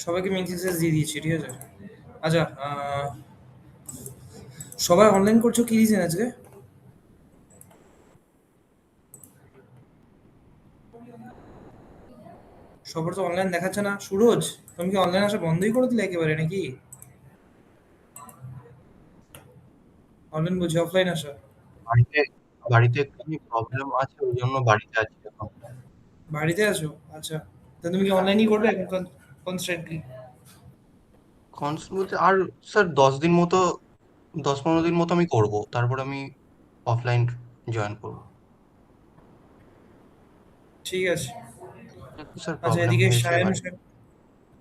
সবাইকে মেসেজ দিয়ে দিয়েছি, ঠিক আছে। আচ্ছা, সবাই অনলাইন করছো কি রিজন আজকে? সবার তো অনলাইন দেখাচ্ছে না। সুরজ, তুমি কি অনলাইন আসা বন্ধই করে দিলে একেবারে নাকি? অনলাইন বলছি, অফলাইন আসা। বাড়িতে বাড়িতে একটুখানি প্রবলেম আছে, ওই জন্য বাড়িতে আছি এখন। বাড়িতে আছো? আচ্ছা, তা তুমি কি অনলাইনই করবে এখন কনস্ট্যান্টলি? কনসার্ন বলতে আর স্যার 10 দিন মতো, 10-15 দিন মতো আমি করব, তারপর আমি অফলাইন জয়েন করব। ঠিক আছে। একটু স্যার আচ্ছা, প্রবলেম এদিকে হয়েছে সায়ন বাড়িতে।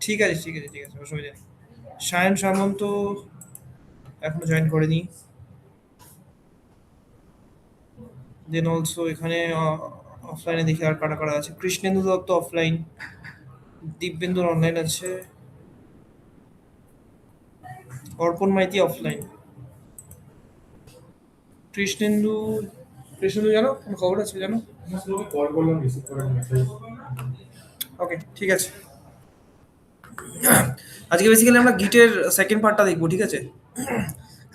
ঠিক আছে, ঠিক আছে, ঠিক আছে, অসুবিধা নেই। সায়ন সামন্ত এখনো জয়েন করেনি। দেন অলসো এখানে অফলাইনে দেখি আর কারা কারা আছে। কৃষ্ণেন্দু দত্ত অফলাইন, দিব্যেন্দুর অনলাইন আছে, অর্পণ মাইতি অফলাইন। কৃষ্ণেন্দু, কৃষ্ণেন্দু জানো কোনো খবর আছে জানো? কল করলাম, রিসিভ করার মেসেজ। ওকে, ঠিক আছে। আজকে বেসিক্যালি আমরা গিটের সেকেন্ড পার্টটা দেখবো, ঠিক আছে।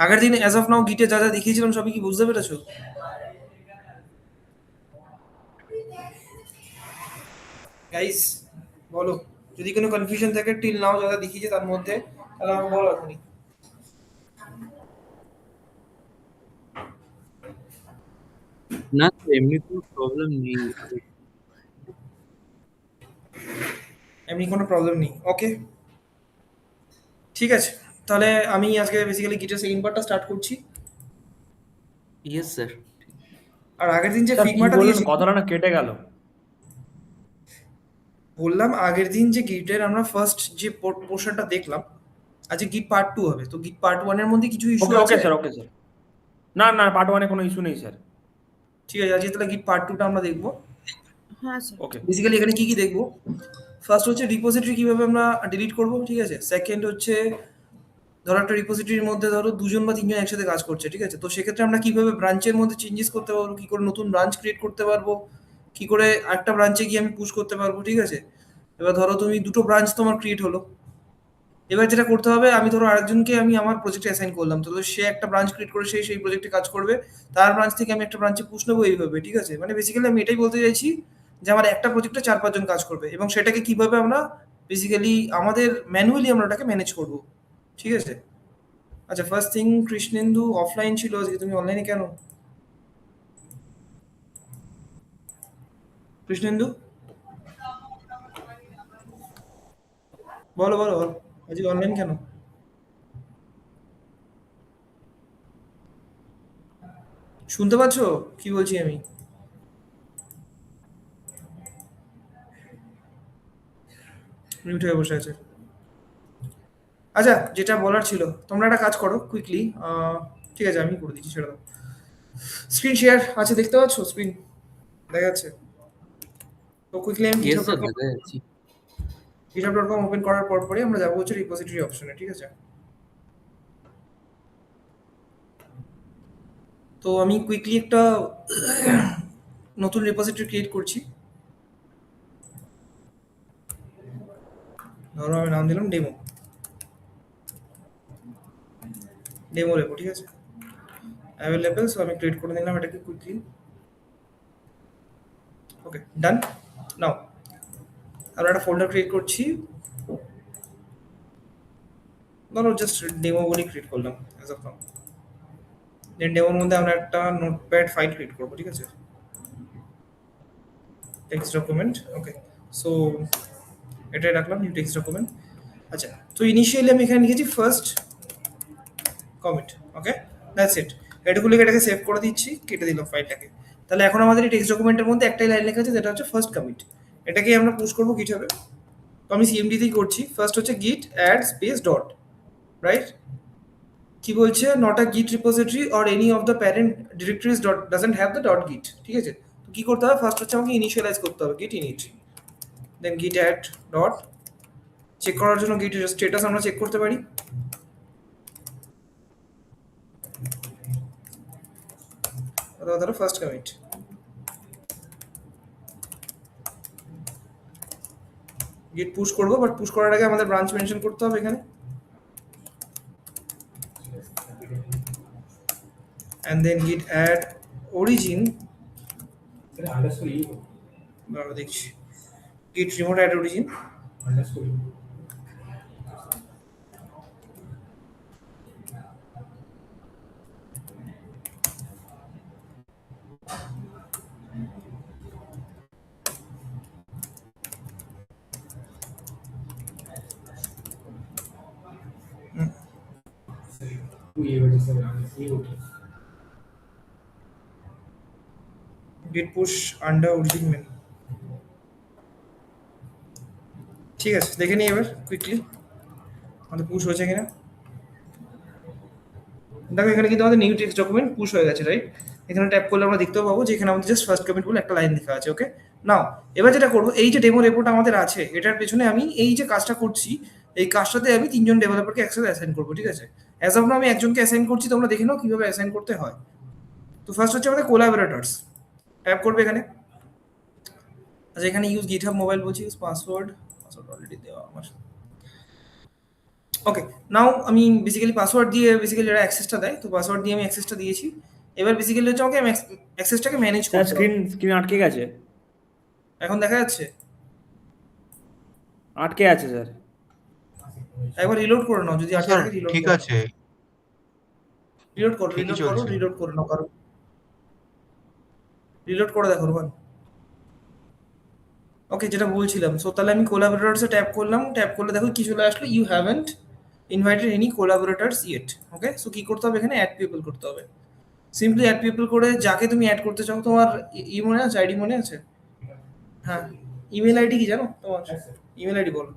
আগের দিন অ্যাজ অফ নাও গিটে যা যা দেখিয়েছিলাম সবই কি বুঝতে পেরেছো? গাইস, বলো, যদি কোনো কনফিউশন থাকে টিল নাও যা যা দেখিয়েছে তার মধ্যে, তাহলে আমাকে বলো এখনই। না স্যার, এমনি কোনো প্রবলেম নেই। এমনি কোনো প্রবলেম নেই, ওকে। ঠিক আছে, তাহলে আমি আজকে বেসিক্যালি গিটার সেকেন্ড পার্টটা স্টার্ট করছি। Yes sir. আর আগের দিন যে স্যার কি ফিগমাটা বললেন, দিয়েছি, কথাটা না কেটে গেল। বললাম আগের দিন যে গিটের আমরা ফার্স্ট যে পোর্শনটা দেখলাম, আজকে গিট পার্ট টু হবে। তো গিট পার্ট ওয়ানের মধ্যে কিছু ইস্যু ওকে ওকে আছে। Sir, okay sir. না না, পার্ট ওয়ানে কোনো ইস্যু নেই স্যার। ঠিক আছে, আজকে তাহলে গিট পার্ট টুটা আমরা দেখবো। হ্যাঁ স্যার। ওকে। বেসিক্যালি এখানে কি কি দেখবো? ফার্স্ট হচ্ছে রিপোজিটরি কিভাবে আমরা ডিলিট করব, ঠিক আছে। সেকেন্ড হচ্ছে, ধরো একটা রিপোজিটরির মধ্যে ধরো দুজন বা তিনজন একসাথে কাজ করছে, ঠিক আছে। তো সেক্ষেত্রে আমরা কিভাবে ব্রাঞ্চের মধ্যে চেঞ্জেস করতে পারবো, কি করে নতুন ব্রাঞ্চ ক্রিয়েট করতে পারবো, কি করে একটা ব্রাঞ্চে গিয়ে আমি পুশ করতে পারবো, ঠিক আছে। এবার ধরো তুমি দুটো ব্রাঞ্চ তোমার ক্রিয়েট হলো। এবার যেটা করতে হবে, আমি ধরো আরেকজনকে আমি আমার প্রজেক্টে অ্যাসাইন করলাম, তো সে একটা ব্রাঞ্চ ক্রিয়েট করে সেই প্রজেক্টে কাজ করবে। তার ব্রাঞ্চ থেকে আমি একটা ব্রাঞ্চে পুশ নেবো, এইভাবে, ঠিক আছে। মানে বেসিক্যালি আমি এটাই বলতে চাইছি যে আমার একটা প্রজেক্টে 4-5 জন কাজ করবে, এবং সেটাকে কিভাবে আমরা বেসিক্যালি আমাদের ম্যানুয়ালি আমরা ওটাকে ম্যানেজ করবো, ঠিক আছে। আচ্ছা, ফার্স্ট থিং, কৃষ্ণেন্দু অফলাইন ছিল আজকে, তুমি অনলাইনে কেন? কৃষ্ণেন্দু, বলো বলো বলো, আজকে অনলাইন কেন? শুনতে পাচ্ছো কি বলছি আমি? মিউট হয়ে বসে আছে। আচ্ছা, যেটা বলার ছিল, তোমরা একটা কাজ করো কুইকলি। ঠিক আছে, আমি করে দিচ্ছি, ছেড়ে দাও। স্ক্রিন শেয়ার আছে, দেখতে পাচ্ছ স্ক্রিন দেখা যাচ্ছে? তো কুইকলি আমি yes GitHub sir, dot com, দেখা যাচ্ছে। ওপেন করার পরে আমরা যাবো হচ্ছে রিপোজিটরি অপশনে, ঠিক আছে। তো আমি কুইকলি একটা নতুন রিপোজিটরি ক্রিয়েট করছি। ধরো আমি নাম দিলাম ডেমো, ডেমো রেপো, ঠিক আছে। অ্যাভেলেবেল, সো আমি ক্রিয়েট করে নিলাম এটাকে কুইকলি। ওকে, ডান। নাও আমরা একটা ফোল্ডার ক্রিয়েট করছি, ধরো জাস্ট ডেমো বলে ক্রিয়েট করলাম অ্যাজ অফ নাও। দেন ডেমোর মধ্যে আমরা একটা নোটপ্যাড ফাইল ক্রিয়েট করবো, ঠিক আছে। টেক্সট ডকুমেন্ট, ওকে। সো এটাই রাখলাম, নিউ টেক্সট ডকুমেন্ট। আচ্ছা, তো ইনিশিয়ালি আমি এখানে লিখেছি first commit, okay, that's it. এটুকু লিখে এটাকে সেভ করে দিচ্ছি, কেটে দিলাম ফাইলটাকে। তাহলে এখন আমাদের এই টেক্সট ডকুমেন্টের মধ্যে একটাই লাইন লেখা আছে, যেটা হচ্ছে ফার্স্ট কমিট। এটাকে আমরা পুশ করবো গিটহাবে। তো আমি সিএমডিতেই করছি। ফার্স্ট হচ্ছে গিট অ্যাড স্পেস ডট, রাইট। কি বলছে, নট আ গিট repository or any of the parent directories dot doesn't have the dot গিট, ঠিক আছে। তো কি করতে হবে, ফার্স্ট হচ্ছে আমাকে ইনিশিয়ালাইজ করতে হবে গিট ইনিট, দেন গিট অ্যাড ডট। চেক করার জন্য গিট স্ট্যাটাস আমরা চেক করতে পারি। অথবা ধরো ফার্স্ট কমিট, গিট পুশ করবো, বাট পুশ করার আগে আমাদের ব্রাঞ্চ মেনশন করতে হবে এখানে। and then git add origin, দাঁড়াও দেখছি, git remote add origin, git push under origin main। ঠিক আছে, দেখে নিই এবার কুইকলি আমাদের পুশ হয়েছে কিনা। দেখো এখানে কিন্তু আমাদের নিউ টেক্সট ডকুমেন্ট পুশ হয়ে গেছে, রাইট? এখানে ট্যাপ করলে আমরা দেখতেও পাবো যে এখানে আমাদের জাস্ট ফার্স্ট কমেন্ট বলে একটা লাইন লেখা আছে। ওকে, নাও এবার যেটা করবো, এই যে ডেমো রিপোর্ট আমাদের আছে, এটার পেছনে আমি এই যে কাজটা করছি, এই কাজটাতে আমি 3জন ডেভেলপারকে একসাথে অ্যাসাইন করবো, ঠিক আছে? অ্যাজ অফ নাও আমি একজনকে অ্যাসাইন করছি, তোমরা দেখে নাও কিভাবে অ্যাসাইন করতে হয়। তো ফার্স্ট হচ্ছে আমাদের কোলাবোরেটরস, ট্যাপ করবে এখানে। আচ্ছা, এখানে ইউজ গিটহাব মোবাইল বলছি, ইউজ পাসওয়ার্ড, পাসওয়ার্ড অলরেডি দেওয়া আমার। ওকে, নাও আমি বেসিক্যালি পাসওয়ার্ড দিয়ে বেসিক্যালি এরা অ্যাক্সেসটা দেয়, তো পাসওয়ার্ড দিয়ে আমি অ্যাক্সেসটা দিয়েছি। এবার বেসিক্যালি হচ্ছে আমাকে অ্যাক্সেসটাকে ম্যানেজ স্যার করতে হবে। স্ক্রিন আটকে গেছে। এখন দেখা যাচ্ছে? আটকে আছে স্যার। একবার রিলোড করে নাও, যদি আটকে স্যার থাকে রিলোড ঠিক করো। আছে, রিলোড করো, ঠিকই রিলোড করো, চলছে। রিলোড করে নাও, কারো রিলোড করে দেখো রোমান। ওকে, যেটা বলছিলাম, সো তাহলে আমি কোলাবোরেটরসে ট্যাপ করলাম, ট্যাপ করলে দেখো কি চলে আসলো, you haven't invited any collaborators yet. Okay, so কি করতে হবে এখানে, অ্যাড পিপল করতে হবে। সিম্পলি অ্যাড পিপল করে যাকে তুমি অ্যাড করতে চাও, তোমার মনে আছে, আইডি মনে আছে? হ্যাঁ, ইমেল আইডি কি জানো তোমার? ইমেল আইডি বলো।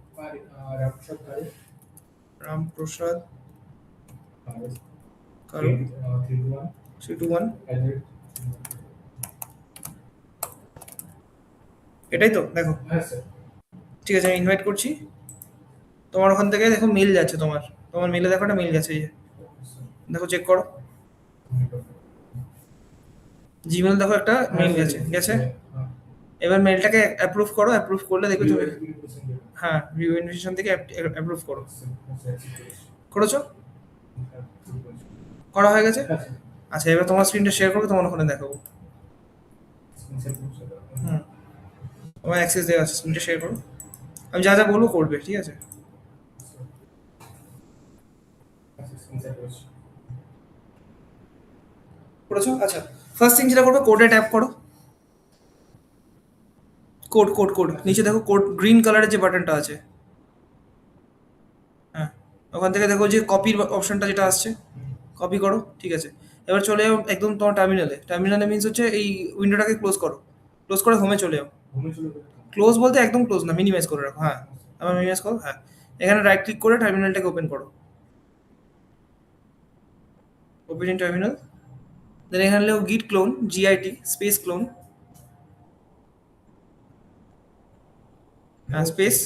রামপ্রসাদ কারো 321, এটাই তো দেখো। ঠিক আছে, আমি ইনভাইট করছি। তোমার ওখান থেকে দেখো মেল যাচ্ছে, তোমার তোমার মেলে দেখো একটা মেল গেছে, এই যে দেখো, চেক করো জিমেল, দেখো একটা মেল গেছে গেছে। এবার মেলটাকে অ্যাপ্রুভ করো, অ্যাপ্রুভ করলে দেখবে তুমি, হ্যাঁ, ভিউ ইনভিটেশন থেকে অ্যাপ্রুভ করো। করেছো? করা হয়ে গেছে। আচ্ছা, এবার তোমার স্ক্রিনটা শেয়ার করবে, তোমার ওখানে দেখাবো। হুম, তোমার অ্যাক্সেস দেওয়া আছে, স্ক্রিনটা শেয়ার করো, আমি যা যা বলবো করবে, ঠিক আছে? করেছো? আচ্ছা, ফার্স্ট থিং যেটা করবে, কোডে ট্যাপ করো। কোড কোড কোড, নিচে দেখো কোড, গ্রিন কালারের যে বাটনটা আছে, হ্যাঁ, ওখান থেকে দেখো যে কপির অপশনটা যেটা আসছে, কপি করো, ঠিক আছে? এবার চলে যাও একদম তোমার টার্মিনালে। টার্মিনালে মিন্স হচ্ছে এই উইন্ডোটাকে ক্লোজ করো, ক্লোজ করে হোমে চলে যাও। ক্লোজ বলতে একদম ক্লোজ না, মিনিমাইজ করে রাখো। হ্যাঁ, আবার মিনিমাইজ করো। হ্যাঁ, এখানে রাইট ক্লিক করে টার্মিনালটাকে ওপেন করো, ওপেন ইন টার্মিনাল। দেন এখানে লেখো গিট ক্লোন, জিআইটি স্পেস ক্লোন, হ্যাঁ স্পেস।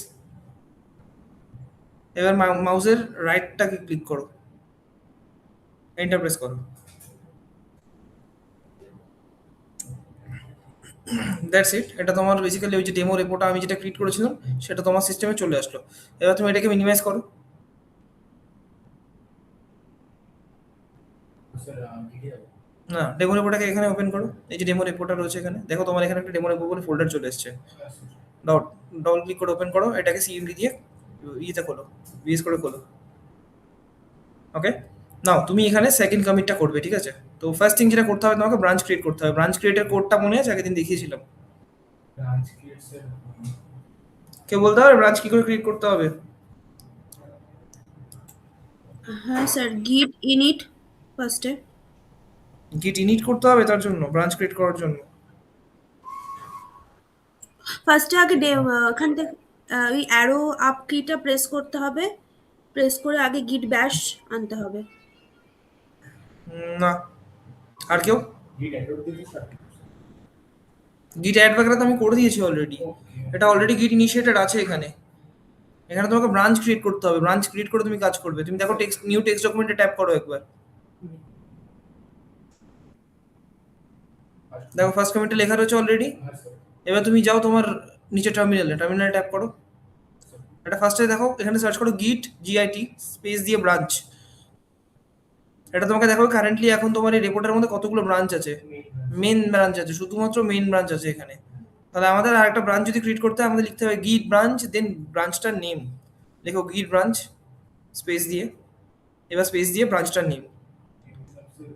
এবার মাউসের রাইটটাকে ক্লিক করো, এন্টার প্রেস করো। দ্যাটস ইট, এটা তোমার বেসিক্যালি ওই যে ডেমো রিপোর্টটা আমি যেটা ক্রিয়েট করেছিলাম, সেটা তোমার সিস্টেমে চলে আসলো। এবার তুমি এটাকে মিনিমাইজ করো। না, ডেমো রিপোর্টটাকে এখানে ওপেন করো, এই যে ডেমো রিপোর্টটা রয়েছে এখানে, দেখো তোমার এখানে একটা ডেমো রিপোর্ট বলে ফোল্ডার চলে এসেছে। ডবল ক্লিক করে ওপেন করো, এটাকে সিএমডি দিয়ে ইয়েতে খোলো, ভিএস করে খোলো। ওকে, নাও তুমি এখানে সেকেন্ড কমিটটা করবে, ঠিক আছে? তো ফার্স্ট থিং যেটা করতে হবে, তোমাকে ব্রাঞ্চ ক্রিয়েট করতে হবে। ব্রাঞ্চ ক্রিয়েটের কোডটা মনে আছে, আগের দিন দেখিয়েছিলাম। কেউ বলতে হবে ব্রাঞ্চ কি করে ক্রিয়েট করতে হবে? হ্যাঁ স্যার, গিট ইনিট ফার্স্টে। গিট ইনিট করতে হবে তার জন্য, ব্রাঞ্চ ক্রিয়েট করার জন্য? ফার্স্টে আগে এখান থেকে ওই অ্যারো আপ কিটা প্রেস করতে হবে, প্রেস করে আগে গিট ব্যাশ আনতে হবে। না, আর কেউ? গিট অ্যাড বাগেরা তো আমি করে দিয়েছি অলরেডি, এটা অলরেডি গিট ইনিশিয়েটেড আছে এখানে। এখানে তোমাকে ব্রাঞ্চ ক্রিয়েট করতে হবে, ব্রাঞ্চ ক্রিয়েট করে তুমি কাজ করবে। তুমি দেখো টেক্সট, নিউ টেক্সট ডকুমেন্টে ট্যাপ করো একবার, দেখো ফার্স্ট কমেন্টে লেখা রয়েছে অলরেডি। এবার তুমি যাও তোমার নিচে টার্মিনালে, টার্মিনালে ট্যাপ করো, এটা ফার্স্টে দেখো, এখানে সার্চ করো গিট জিআইটি স্পেস দিয়ে ব্রাঞ্চ। এটা তোমাকে দেখো কারেন্টলি এখন তোমার এই রেপোর্টের মধ্যে কতগুলো ব্রাঞ্চ আছে। মেন ব্রাঞ্চ আছে, শুধুমাত্র মেন ব্রাঞ্চ আছে এখানে। তাহলে আমাদের আর একটা ব্রাঞ্চ যদি ক্রিয়েট করতে হয়, আমাদের লিখতে হবে গিট ব্রাঞ্চ, দেন ব্রাঞ্চটার নেম লেখো গিট ব্রাঞ্চ স্পেস দিয়ে, এবার স্পেস দিয়ে ব্রাঞ্চটার নেম।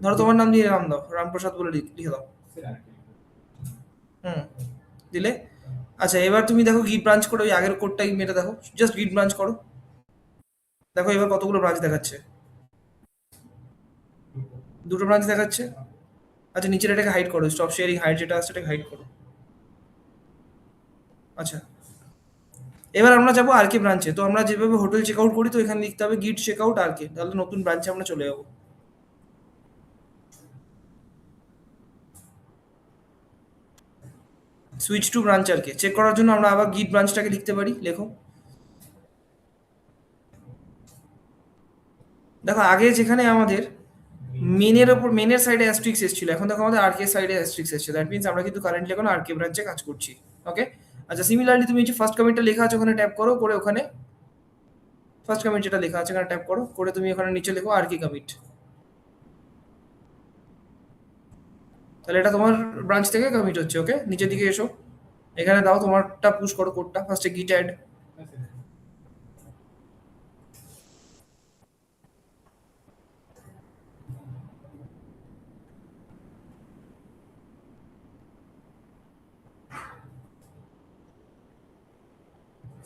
ধরো তোমার নাম দিয়ে নাম দাও, রামপ্রসাদ বলে লিখে দাও। হুম, দিলে। আচ্ছা, এবার তুমি দেখো গিট ব্রাঞ্চ করো, ওই আগের কোডটাই মেটা দেখো, জাস্ট গিট ব্রাঞ্চ করো। দেখো এবার কতগুলো ব্রাঞ্চ দেখাচ্ছে, দুটো ব্রাঞ্চ দেখাচ্ছে। আচ্ছা, নিচের এটাকে হাইড করো, স্টপ শেয়ারিং হাইড যেটা আছে সেটাকে হাইড করো। আচ্ছা, এবার আমরা যাবো আর কে ব্রাঞ্চে। তো আমরা যেভাবে হোটেল চেক আউট করি, তো এখানে লিখতে হবে গিট চেক আউট আর কে, তাহলে নতুন ব্রাঞ্চে আমরা চলে যাবো। Switch to branch R K check করার জন্য আমরা আবার গিট ব্রাঞ্চটাকে লিখতে পারি, লেখো। দেখো আগে যেখানে আমাদের মেনের ওপর মেনের সাইডে অ্যাস্ট্রিক্স এসেছিল, এখন দেখো আমাদের আর কে সাইডে অ্যাস্ট্রিক্স এসেছে। দ্যাট মিন্স আমরা কিন্তু কারেন্টলি এখন আর কে ব্রাঞ্চে কাজ করছি। ওকে। আচ্ছা, সিমিলারলি তুমি যে ফার্স্ট কমিটটা লেখা আছে ওখানে ট্যাপ করো, করে ওখানে ফার্স্ট কমিট যেটা লেখা আছে ওখানে ট্যাপ করো, করে তুমি ওখানে নিচে লেখো আর কে কমিট। তাহলে এটা তোমার ব্রাঞ্চ থেকে কমিট হচ্ছে। ওকে, নিচের দিকে এসো, এখানে দাও তোমারটা পুশ করো কোডটা, ফার্স্টে গিট অ্যাড।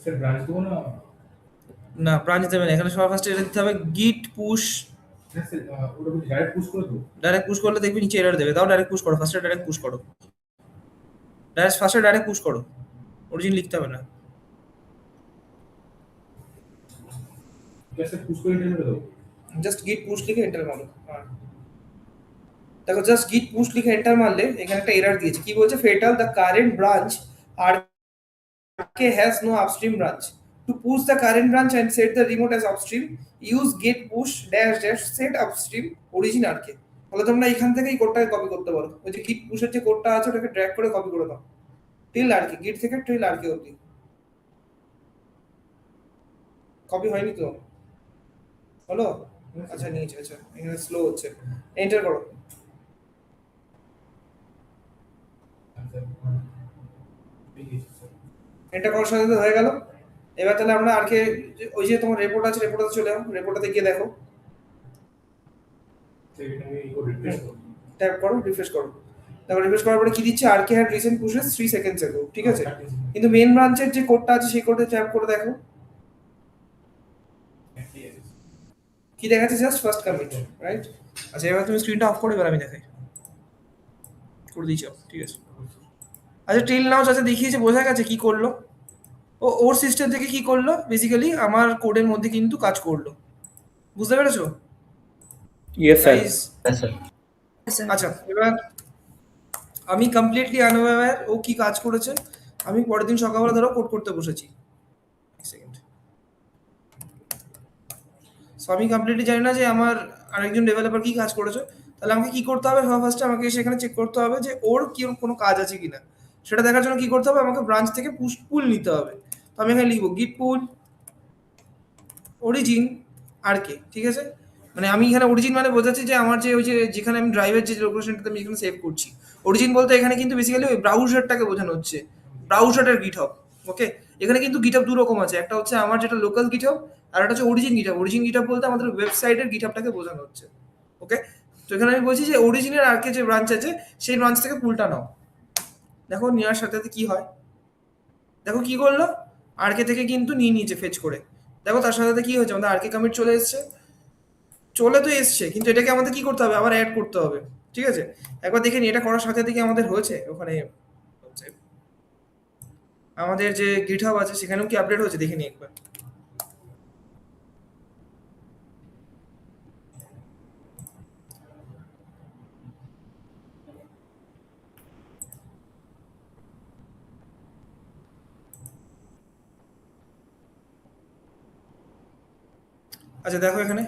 স্যার ব্রাঞ্চ দেবো না? না, ব্রাঞ্চ দেবে না, এখানে সবার ফার্স্টে এটা দিতে হবে গিট পুশ। না স্যার, ওটা বলি ডাইরেক্ট পুশ করে দেবো। ডাইরেক্ট পুশ করলে দেখবি নিচে এরর দেবে, দাও ডাইরেক্ট পুশ করো, ফার্স্টে ডাইরেক্ট পুশ করো, ফার্স্টে ডাইরেক্ট পুশ করো, অরিজিন লিখতে হবে না। ঠিক আছে, পুশ করে এন্টার করে দেবো। জাস্ট গিট পুশ লিখে এন্টার মারো। হ্যাঁ, দেখো জাস্ট গিট পুশ লিখে এন্টার মারলে এখানে একটা এরর দিয়েছে, কি বলছে, fatal the current branch R K has no upstream branch. To push the current branch and set the remote as upstream, use git push dash dash set upstream origin R K. তাহলে তোমরা এখান থেকে এই কোডটাকে copy করতে পারো, ওই যে গিট পুশের যে কোডটা আছে ওটাকে ড্র্যাগ করে কপি করে দাও টিল আর কে, গিট থেকে টিল আর কে অবধি। কপি হয়নি তো? হলো? আচ্ছা, নিচে, আচ্ছা এখানে স্লো হচ্ছে, এন্টার করো। আচ্ছা, ঠিক আছে স্যার। এন্টার করার সাথে সাথে হয়ে গেল। এবার তাহলে আমরা আর কে, ওই যে তোমার রেপোর্ট আছে, রেপোর্টে চলে যাও, রেপোর্টে গিয়ে দেখো, স্যার এটা আমি রিফ্রেশ করব। ট্যাপ করো, রিফ্রেশ করো। তারপর রিফ্রেশ করার পরে কি দিচ্ছে, আর কে হ্যাড রিসেন্ট পুশেস 3 সেকেন্ডস এগো, ঠিক আছে। কিন্তু মেন ব্রাঞ্চের যে কোডটা আছে সেই কোডে ট্যাপ করে দেখো, ঠিক আছে। কি দেখাচ্ছে, জাস্ট ফার্স্ট কমিট, রাইট। আচ্ছা, এবার তুমি স্ক্রিনটা অফ করো, এবার আমি দেখাই, করে দিয়েছি off, ঠিক আছে। আচ্ছা, টিল নাও আচ্ছা দেখিয়েছে, বোঝা গেছে কি করলো ও, ওর সিস্টেম থেকে কি করলো, বেসিক্যালি আমার কোডের মধ্যে কিন্তু কাজ করলো, বুঝতে পেরেছো ইয়েস স্যার। গাইস? স্যার। আচ্ছা, এবার আমি কমপ্লিটলি আনঅ্যাওয়্যার ও কি কাজ করেছে। আমি পরের দিন সকালবেলা ধরো কোড করতে বসেছি, এক সেকেন্ড। সো আমি কমপ্লিটলি জানি না যে আমার আরেকজন ডেভেলপার কি কাজ করেছে। তাহলে আমাকে কি করতে হবে, ফার্স্টে আমাকে সেখানে চেক করতে হবে যে ওর কি কোনো কাজ আছে কিনা। সেটা দেখার জন্য কি করতে হবে, আমাকে ব্রাঞ্চ থেকে পুল নিতে হবে। তো আমি এখানে লিখবো গিট পুল অরিজিন আর কে, ঠিক আছে। মানে আমি এখানে অরিজিন মানে বোঝাচ্ছি যে আমার যে ওই যে যেখানে আমি ড্রাইভের যে লোকেশনটাতে আমি এখানে সেভ করছি। অরিজিন বলতে এখানে কিন্তু বেসিক্যালি ওই ব্রাউজারটাকে বোঝানো হচ্ছে, ব্রাউজারের গিটহাব। ওকে, এখানে কিন্তু গিটহাব দু রকম আছে, একটা হচ্ছে আমার যেটা লোকাল গিটহাব, আর একটা হচ্ছে অরিজিন গিটহাব। অরিজিন গিটহাব বলতে আমাদের ওয়েবসাইটের গিটহাবটাকে বোঝানো হচ্ছে। ওকে, তো এখানে আমি বলছি যে অরিজিনের আর কে যে ব্রাঞ্চ আছে সেই ব্রাঞ্চ থেকে পুলটা নাও। দেখো নেওয়ার সাথে সাথে কি হয়, দেখো কি করলো, আর কে থেকে কিন্তু নিয়ে নিয়েছে ফেচ করে। দেখো তার সাথে সাথে কি হয়েছে, আমাদের আর কে কমিট চলে এসছে, চলে তো এসছে, কিন্তু এটাকে আমাদের কি করতে হবে, আবার অ্যাড করতে হবে, ঠিক আছে। একবার দেখে নি এটা করার সাথে সাথে কি আমাদের হয়েছে, ওখানে হচ্ছে আমাদের যে গিটহাব আছে সেখানেও কি আপডেট হয়েছে, দেখে নি একবার। আচ্ছা দেখো এখানে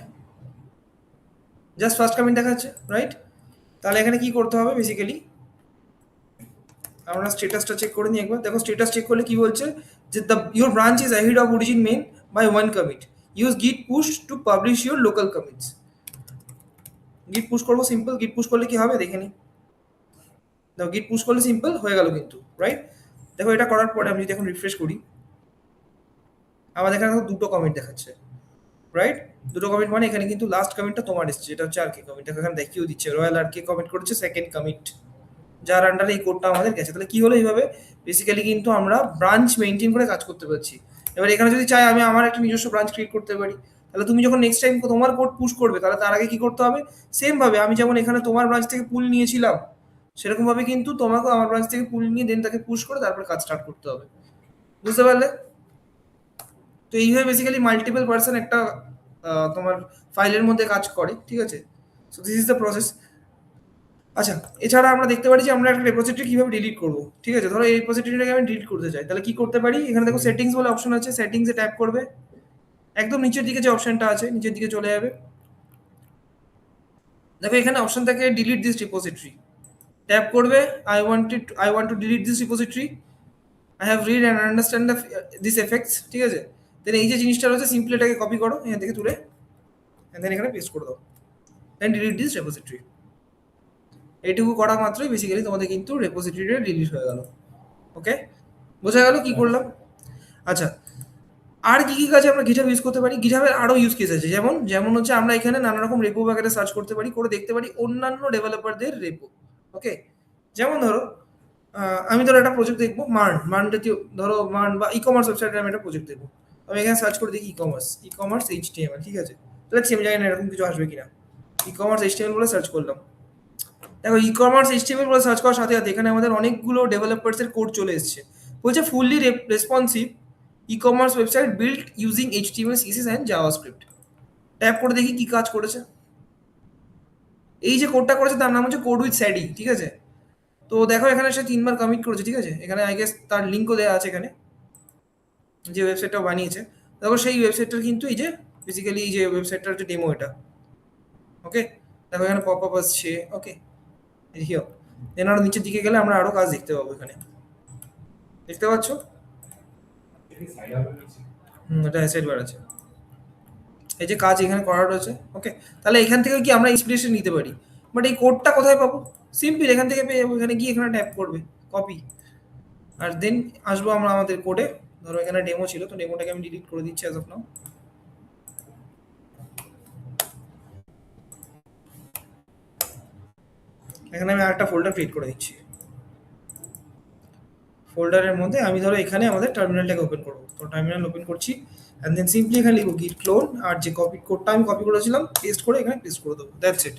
জাস্ট ফার্স্ট কমেন্ট দেখাচ্ছে, রাইট। তাহলে এখানে কি করতে হবে, বেসিক্যালি আমরা স্ট্যাটাসটা চেক করে নিই একবার। দেখো স্ট্যাটাস চেক করলে কি বলছে যে your branch is ahead of origin main by 1 commit, use git push to publish your local commits. Git push করবো, সিম্পল। গিট পুশ করলে কি হবে দেখে নিই। দেখো গিট পুশ করলে সিম্পল হয়ে গেল কিন্তু, রাইট? দেখো এটা করার পরে আমি যদি এখন রিফ্রেশ করি, আমাদের এখানে দুটো কমিট দেখাচ্ছে, রাইট? দুটো কমিট মানে এখানে কিন্তু লাস্ট কমিটটা তোমার এসছে, যেটা হচ্ছে আর কে কমিট। দেখো এখানে দেখিয়েও দিচ্ছে রয়্যাল আর কে কমিট করেছে সেকেন্ড কমিট, যার আন্ডারে এই কোডটা আমাদের গেছে। তাহলে কি হলো, এইভাবে বেসিক্যালি কিন্তু আমরা ব্রাঞ্চ মেনটেন করে কাজ করতে পারছি। এবার এখানে যদি চাই আমি আমার একটা নিজস্ব ব্রাঞ্চ ক্রিয়েট করতে পারি, তাহলে তুমি যখন নেক্সট টাইম তোমার কোড পুশ করবে, তাহলে তার আগে কি করতে হবে, সেম ভাবে আমি যেমন এখানে তোমার ব্রাঞ্চ থেকে পুল নিয়েছিলাম, সেরকম ভাবে কিন্তু তোমাকেও আমার ব্রাঞ্চ থেকে পুল নিয়ে দেন তাকে পুশ করে তারপর কাজ স্টার্ট করতে হবে। বুঝতে পারলে? তো এইভাবে বেসিক্যালি মাল্টিপল পার্সন একটা তোমার ফাইলের মধ্যে কাজ করে, ঠিক আছে? So this is the process. আচ্ছা, এছাড়া আমরা দেখতে পারি যে আমরা একটা রেপোজিটরি কিভাবে ডিলিট করব, ঠিক আছে? ধরো এই রেপোজিটরিটাকে আমি ডিলিট করতে চাই, তাহলে কি করতে পারি? এখানে দেখো সেটিংস বলে অপশন আছে, সেটিংসে ট্যাপ করবে, একদম নিচের দিকে যে অপশনটা আছে নিচের দিকে চলে যাবে। দেখো এখানে অপশন থাকে ডিলিট দিস রিপোজিটরি, ট্যাপ করবে, I want to delete this repository, I have read and understand this effects, ঠিক আছে? দেন এই যে জিনিসটা রয়েছে সিম্পলি এটাকে কপি করো এখান থেকে তুলে, দেন এখানে পেস্ট করে দাও, দেন ডিলিট দিস রেপোজিটরি। এইটুকু করা মাত্রই বেসিক্যালি তোমাদের কিন্তু রেপোজিটরিটা ডিলিট হয়ে গেল। ওকে, বোঝা গেল কি করলাম? আচ্ছা, আর কি কি কাজে আমরা গিটহাব ইউজ করতে পারি? গিটহাবের আরও ইউজ কেস আছে, যেমন যেমন হচ্ছে আমরা এখানে নানা রকম রেপো বাগেরে সার্চ করতে পারি, করে দেখতে পারি অন্যান্য ডেভেলপারদের রেপো। ওকে, যেমন ধরো আমি ধরো একটা প্রজেক্ট দেখবো, মার্ন জাতীয়, ধরো মার্ন বা ই কমার্স ওয়েবসাইটে আমি একটা প্রজেক্ট দেখবো। আমি এখানে সার্চ করে দেখি ই কমার্স HTML, ঠিক আছে? তাহলে আমি জানি না এরকম কিছু আসবে কিনা। ই কমার্স HTML বলে সার্চ করলাম, দেখো ই কমার্স HTML বলে সার্চ করার সাথে সাথে এখানে আমাদের অনেকগুলো ডেভেলপার্সের কোড চলে এসেছে। বলছে fully responsive E commerce website build using HTML CSS and JavaScript. Tap করে দেখি কি কাজ করেছে। এই যে কোডটা করেছে তার নাম হচ্ছে কোড উইথ স্যাডি, ঠিক আছে? তো দেখো এখানে সে 3বার কমিট করেছে, ঠিক আছে? এখানে আই গেস তার লিঙ্কও দেওয়া আছে এখানে, যে ওয়েবসাইটটাও বানিয়েছে। দেখো সেই ওয়েবসাইটটার কিন্তু এই যে বেসিক্যালি এই যে ওয়েবসাইটটার হচ্ছে ডেমো এটা। ওকে, দেখো এখানে পপ আপ আসছে। ওকে, দেখিও, দেন আরো নিচের দিকে গেলে আমরা আরো কাজ দেখতে পাবো। এখানে দেখতে পাচ্ছ? এটি সাইড আপ হয়েছে। এটা অ্যাসেট বার আছে, এই যে কাজ এখানে করা রয়েছে। ওকে, তাহলে এখান থেকে কি আমরা ইন্সপিরেশন নিতে পারি, বাট এই কোডটা কোথায় পাবো? সিম্পল এখান থেকে পেয়ে যাবো। এখানে গিয়ে এখানে ট্যাপ করবে, কপি, আর দেন আসবো আমরা আমাদের কোডে। ধরো এখানে ডেমো ছিল, তো ডেমোটাকে আমি ডিলিট করে দিচ্ছি অ্যাজ অফ নাও। এখানে আমি আরেকটা ফোল্ডার ক্রিয়েট করে দিচ্ছি। ফোল্ডারের মধ্যে আমি ধরো এখানে আমাদের টার্মিনালটাকে ওপেন করবো, তো টার্মিনাল ওপেন করছি, অ্যান্ড দেন সিম্পলি এখানে লিখবো গিট ক্লোন, আর যে কোডটা আমি কপি করেছিলাম পেস্ট করে এখানে পেস্ট করে দেবো। That's it.